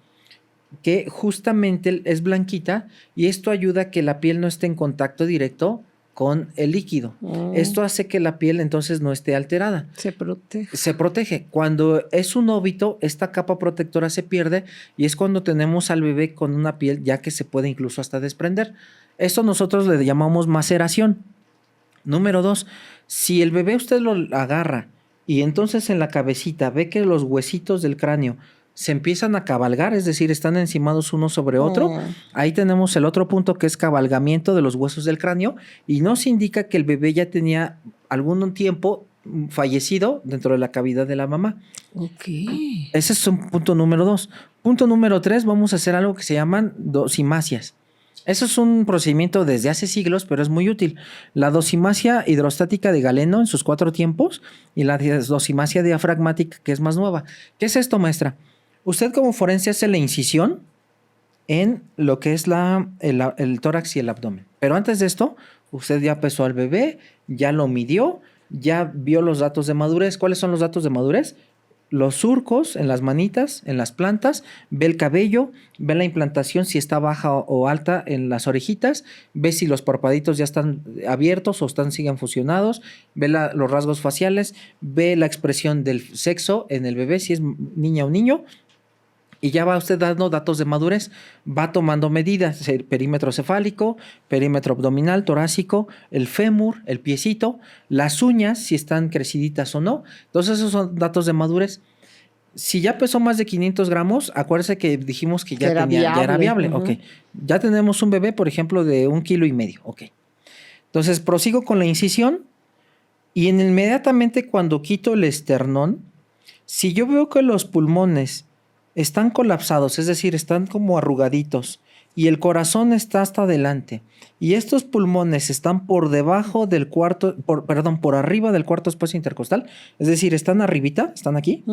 que justamente es blanquita y esto ayuda a que la piel no esté en contacto directo con el líquido. Esto hace que la piel entonces no esté alterada. Se protege. Se protege. Cuando es un óbito, esta capa protectora se pierde y es cuando tenemos al bebé con una piel ya que se puede incluso hasta desprender. Esto nosotros le llamamos maceración. Número 2, si el bebé usted lo agarra y entonces en la cabecita ve que los huesitos del cráneo se empiezan a cabalgar, es decir, están encimados uno sobre otro. Ahí tenemos el otro punto que es cabalgamiento de los huesos del cráneo y nos indica que el bebé ya tenía algún tiempo fallecido dentro de la cavidad de la mamá. Ok. Ese es un punto número 2. Punto número 3, vamos a hacer algo que se llaman dosimasias. Eso es un procedimiento desde hace siglos, pero es muy útil. La dosimasia hidrostática de Galeno en sus 4 tiempos y la dosimasia diafragmática, que es más nueva. ¿Qué es esto, maestra? Usted como forense hace la incisión en lo que es el tórax y el abdomen. Pero antes de esto, usted ya pesó al bebé, ya lo midió, ya vio los datos de madurez. ¿Cuáles son los datos de madurez? Los surcos en las manitas, en las plantas, ve el cabello, ve la implantación si está baja o alta en las orejitas, ve si los parpaditos ya están abiertos o siguen fusionados, ve los rasgos faciales, ve la expresión del sexo en el bebé, si es niña o niño, y ya va usted dando datos de madurez, va tomando medidas, el perímetro cefálico, perímetro abdominal, torácico, el fémur, el piecito, las uñas, si están creciditas o no. Entonces esos son datos de madurez. Si ya pesó más de 500 gramos, acuérdese que dijimos que ya era viable. Uh-huh. Okay. Ya tenemos un bebé, por ejemplo, de 1,5 kilos. Okay. Entonces prosigo con la incisión y inmediatamente cuando quito el esternón, si yo veo que los pulmones están colapsados, es decir, están como arrugaditos y el corazón está hasta adelante y estos pulmones están por debajo del por arriba del cuarto espacio intercostal, es decir, están arribita, están aquí,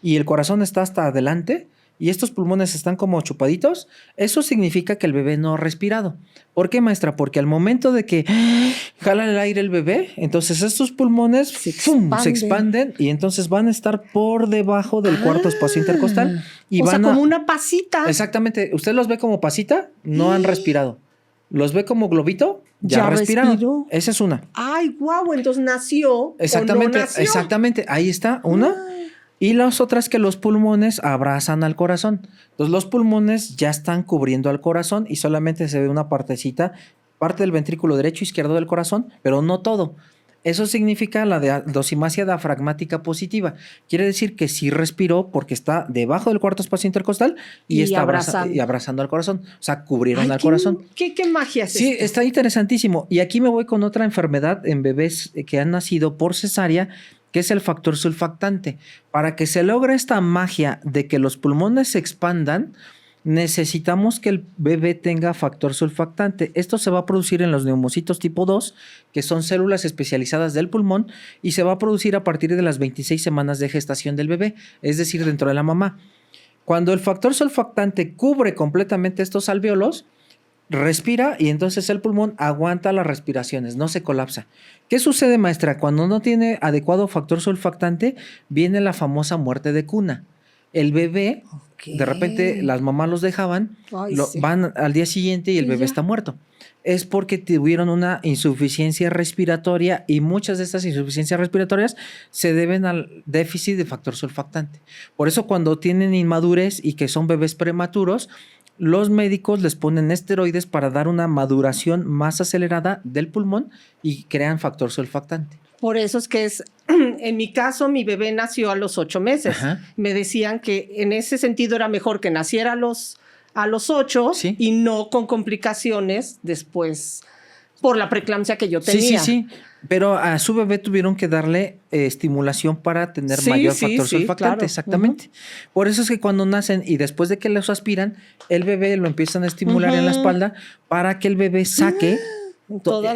y el corazón está hasta adelante y estos pulmones están como chupaditos, eso significa que el bebé no ha respirado. ¿Por qué, maestra? Porque al momento de que jala el aire el bebé, entonces estos pulmones se expanden y entonces van a estar por debajo del cuarto espacio intercostal. Y como una pasita. Exactamente. ¿Usted los ve como pasita? No han respirado. ¿Los ve como globito? Ya respiraron. Respiró. Esa es una. Ay, guau, entonces nació. Exactamente, ¿O no nació? exactamente. Ahí está, una. Y las otras que los pulmones abrazan al corazón. Entonces los pulmones ya están cubriendo al corazón y solamente se ve una partecita, parte del ventrículo derecho e izquierdo del corazón, pero no todo. Eso significa la dosimasia diafragmática positiva. Quiere decir que sí respiró porque está debajo del cuarto espacio intercostal y está abrazando al corazón. O sea, cubrieron al corazón. ¿Qué magia es Sí, esto? está interesantísimo. Y aquí me voy con otra enfermedad en bebés que han nacido por cesárea, que es el factor sulfactante. Para que se logre esta magia de que los pulmones se expandan, necesitamos que el bebé tenga factor sulfactante. Esto se va a producir en los neumocitos tipo 2, que son células especializadas del pulmón, y se va a producir a partir de las 26 semanas de gestación del bebé, es decir, dentro de la mamá. Cuando el factor sulfactante cubre completamente estos alvéolos, respira y entonces el pulmón aguanta las respiraciones, no se colapsa. ¿Qué sucede, maestra? Cuando no tiene adecuado factor sulfactante, viene la famosa muerte de cuna. El bebé, de repente las mamás los dejaban, van al día siguiente y el bebé está muerto. Es porque tuvieron una insuficiencia respiratoria y muchas de estas insuficiencias respiratorias se deben al déficit de factor sulfactante. Por eso cuando tienen inmadurez y que son bebés prematuros, los médicos les ponen esteroides para dar una maduración más acelerada del pulmón y crean factor sulfactante. Por eso es que en mi caso, mi bebé nació a los 8 meses. Ajá. Me decían que en ese sentido era mejor que naciera a los 8 ¿Sí? y no con complicaciones después por la preeclampsia que yo tenía. Sí. Pero a su bebé tuvieron que darle estimulación para tener mayor factor sulfactante. Claro. Exactamente. Por eso es que cuando nacen y después de que los aspiran, el bebé lo empiezan a estimular en la espalda para que el bebé saque.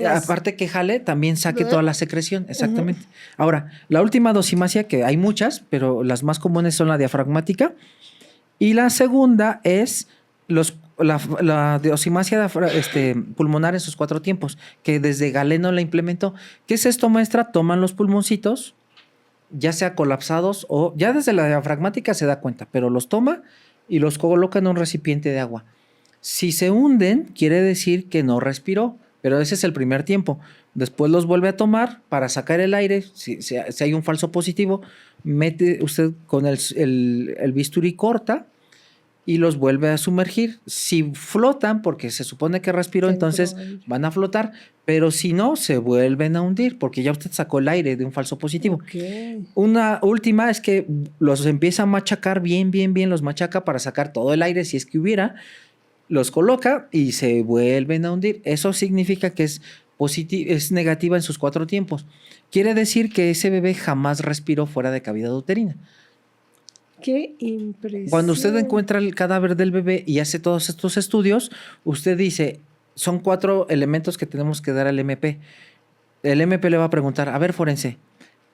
Aparte que jale, también saque toda la secreción. Exactamente. Ahora, la última dosimasia, que hay muchas, pero las más comunes son la diafragmática. Y la segunda es la dosimasia pulmonar en sus 4 tiempos, que desde Galeno la implementó. ¿Qué es esto, maestra? Toman los pulmoncitos, ya sea colapsados o ya desde la diafragmática se da cuenta, pero los toma y los coloca en un recipiente de agua. Si se hunden, quiere decir que no respiró. Pero ese es el primer tiempo. Después los vuelve a tomar para sacar el aire. Si hay un falso positivo, mete usted con el bisturí, corta y los vuelve a sumergir. Si flotan, porque se supone que respiró, entonces van a flotar. Pero si no, se vuelven a hundir porque ya usted sacó el aire de un falso positivo. Okay. Una última es que los empieza a machacar bien, los machaca para sacar todo el aire si es que hubiera. Los coloca y se vuelven a hundir. Eso significa que es negativa en sus 4 tiempos. Quiere decir que ese bebé jamás respiró fuera de cavidad uterina. Qué impresión. Cuando usted encuentra el cadáver del bebé y hace todos estos estudios, usted dice, son 4 elementos que tenemos que dar al MP. El MP le va a preguntar, a ver, forense,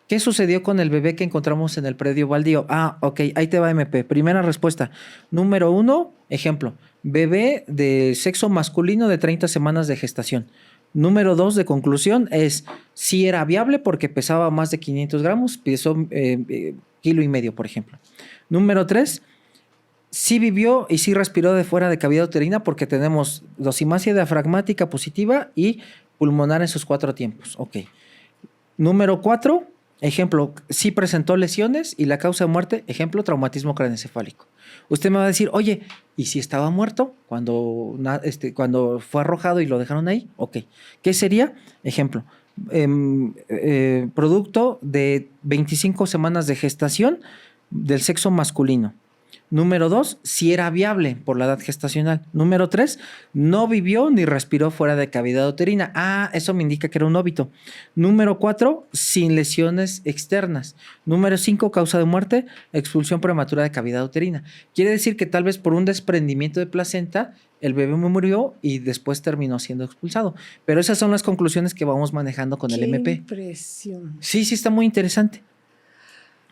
¿qué sucedió con el bebé que encontramos en el predio baldío? Ah, ok, ahí te va MP. Primera respuesta. Número 1, ejemplo, bebé de sexo masculino de 30 semanas de gestación. Número 2 de conclusión es, si era viable porque pesaba más de 500 gramos, pesó 1,5 kilos, por ejemplo. Número 3, sí vivió y sí respiró de fuera de cavidad uterina porque tenemos dosimasia diafragmática positiva y pulmonar en sus 4 tiempos. Ok. Número 4, ejemplo, sí presentó lesiones y la causa de muerte, ejemplo, traumatismo craneoencefálico. Usted me va a decir, oye, ¿y si estaba muerto cuando fue arrojado y lo dejaron ahí? Ok. ¿Qué sería? Ejemplo, producto de 25 semanas de gestación del sexo masculino. Número 2, si era viable por la edad gestacional. Número 3, no vivió ni respiró fuera de cavidad uterina. Ah, eso me indica que era un óbito. Número 4, sin lesiones externas. Número 5, causa de muerte, expulsión prematura de cavidad uterina. Quiere decir que tal vez por un desprendimiento de placenta, el bebé murió y después terminó siendo expulsado. Pero esas son las conclusiones que vamos manejando con el MP. Qué impresión. Sí, está muy interesante.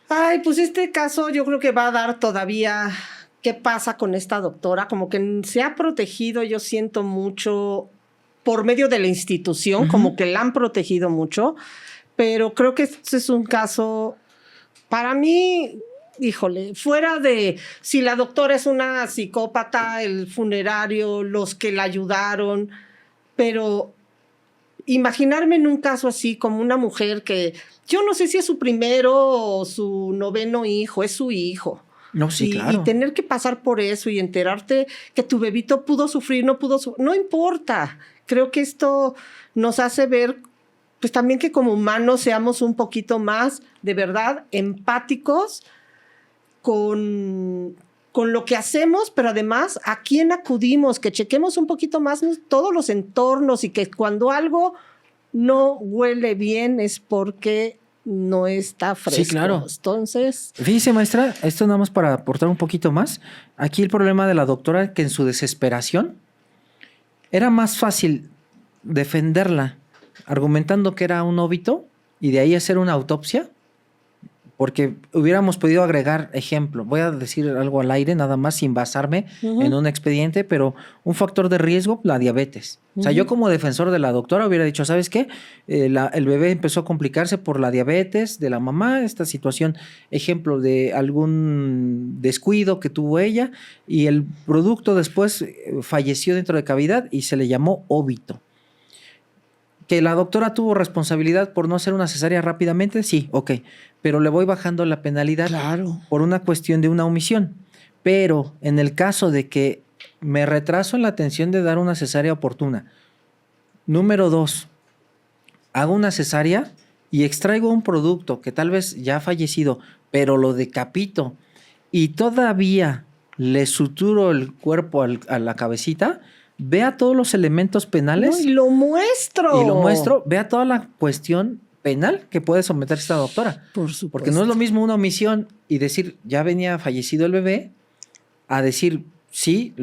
Ay, pues este caso yo creo que va a dar todavía qué pasa con esta doctora, como que se ha protegido, yo siento mucho por medio de la institución, como que la han protegido mucho, pero creo que este es un caso, para mí, híjole, fuera de si la doctora es una psicópata, el funerario, los que la ayudaron, pero imaginarme en un caso así como una mujer que yo no sé si es su primero o su 9º hijo, es su hijo. No, sí, claro. Y tener que pasar por eso y enterarte que tu bebito pudo sufrir, no importa. Creo que esto nos hace ver, pues también que como humanos seamos un poquito más, de verdad, empáticos con lo que hacemos, pero además a quién acudimos, que chequemos un poquito más todos los entornos y que cuando algo no huele bien es porque no está fresco. Sí, claro. Entonces, fíjese, maestra, esto nada más para aportar un poquito más. Aquí el problema de la doctora que en su desesperación era más fácil defenderla argumentando que era un óbito y de ahí hacer una autopsia, porque hubiéramos podido agregar, ejemplo, voy a decir algo al aire, nada más sin basarme en un expediente, pero un factor de riesgo, la diabetes. O sea, yo como defensor de la doctora hubiera dicho, ¿sabes qué? El bebé empezó a complicarse por la diabetes de la mamá, esta situación, ejemplo de algún descuido que tuvo ella, y el producto después falleció dentro de cavidad y se le llamó óbito. ¿Que la doctora tuvo responsabilidad por no hacer una cesárea rápidamente? Sí, ok. Pero le voy bajando la penalidad por una cuestión de una omisión. Pero en el caso de que me retraso en la atención de dar una cesárea oportuna, número 2, hago una cesárea y extraigo un producto que tal vez ya ha fallecido, pero lo decapito y todavía le suturo el cuerpo a la cabecita, vea todos los elementos penales. No, y lo muestro. Vea toda la cuestión penal que puede someterse esta doctora. Por supuesto. Porque no es lo mismo una omisión y decir, ya venía fallecido el bebé, a decir, sí,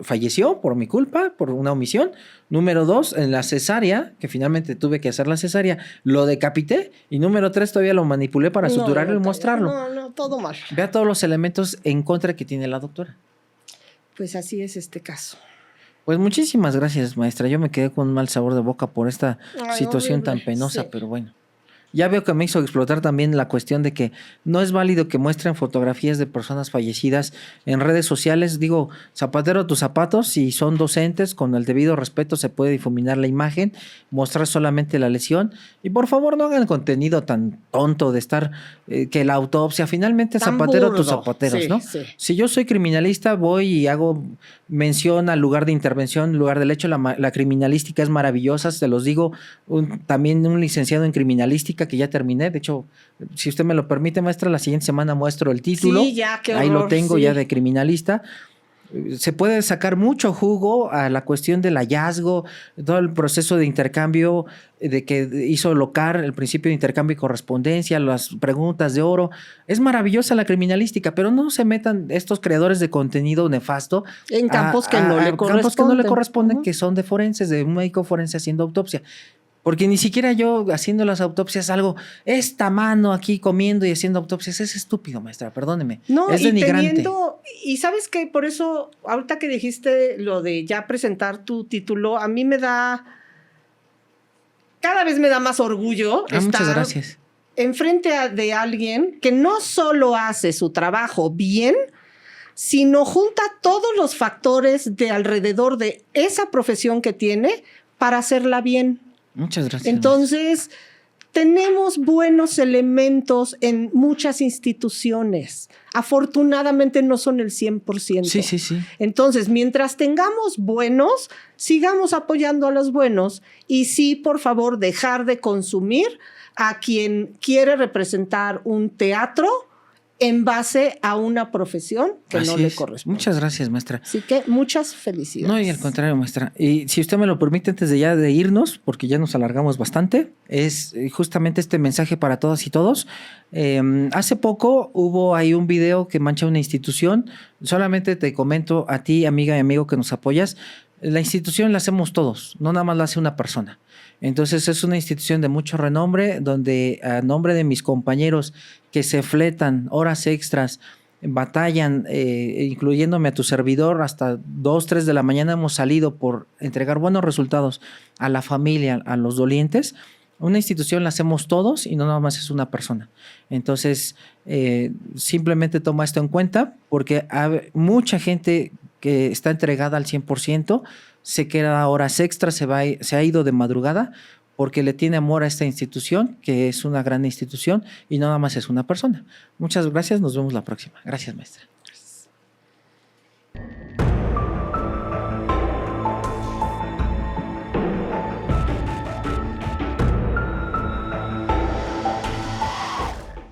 falleció por mi culpa, por una omisión. Número 2, en la cesárea, que finalmente tuve que hacer la cesárea, lo decapité. Y número 3, todavía lo manipulé para suturarlo y mostrarlo. No, todo mal. Vea todos los elementos en contra que tiene la doctora. Pues así es este caso. Pues muchísimas gracias, maestra. Yo me quedé con un mal sabor de boca por esta situación tan penosa, pero bueno. Ya veo que me hizo explotar también la cuestión de que no es válido que muestren fotografías de personas fallecidas en redes sociales. Digo, zapatero a tus zapatos, si son docentes, con el debido respeto se puede difuminar la imagen, mostrar solamente la lesión. Y por favor no hagan contenido tan tonto de estar, que la autopsia, finalmente tan zapatero burdo. A tus zapateros, ¿no? Sí. Si yo soy criminalista, voy y hago mención al lugar de intervención, lugar del hecho. La criminalística es maravillosa, se los digo, también un licenciado en criminalística que ya terminé. De hecho, si usted me lo permite, maestra, la siguiente semana muestro el título. Sí, ya, qué horror, ahí lo tengo ya de criminalista. Se puede sacar mucho jugo a la cuestión del hallazgo, todo el proceso de intercambio de que hizo Locar, el principio de intercambio y correspondencia, las preguntas de oro. Es maravillosa la criminalística, pero no se metan estos creadores de contenido nefasto En campos que no le corresponden. Campos que no le corresponden, que son de forenses, de un médico forense haciendo autopsia. Porque ni siquiera yo haciendo las autopsias algo, esta mano aquí comiendo y haciendo autopsias, es estúpido, maestra, perdóneme. No, es denigrante. Y sabes que por eso, ahorita que dijiste lo de ya presentar tu título, a mí cada vez me da más orgullo Muchas estar gracias. enfrente de alguien que no solo hace su trabajo bien, sino junta todos los factores de alrededor de esa profesión que tiene para hacerla bien. Muchas gracias. Entonces, tenemos buenos elementos en muchas instituciones. Afortunadamente no son el 100%. Sí. Entonces, mientras tengamos buenos, sigamos apoyando a los buenos y sí, por favor, dejar de consumir a quien quiere representar un teatro en base a una profesión que no le corresponde. Muchas gracias, maestra. Así que muchas felicidades. No, y al contrario, maestra. Y si usted me lo permite, antes de irnos, porque ya nos alargamos bastante, es justamente este mensaje para todas y todos. Hace poco hubo ahí un video que mancha una institución. Solamente te comento a ti, amiga y amigo que nos apoyas, la institución la hacemos todos, no nada más la hace una persona. Entonces es una institución de mucho renombre donde a nombre de mis compañeros que se fletan horas extras, batallan, incluyéndome a tu servidor, hasta 2, 3 de la mañana hemos salido por entregar buenos resultados a la familia, a los dolientes. Una institución la hacemos todos y no nada más es una persona. Entonces, simplemente toma esto en cuenta porque hay mucha gente que está entregada al 100%, se queda horas extras, se ha ido de madrugada porque le tiene amor a esta institución, que es una gran institución y no nada más es una persona. Muchas gracias, nos vemos la próxima. Gracias, maestra.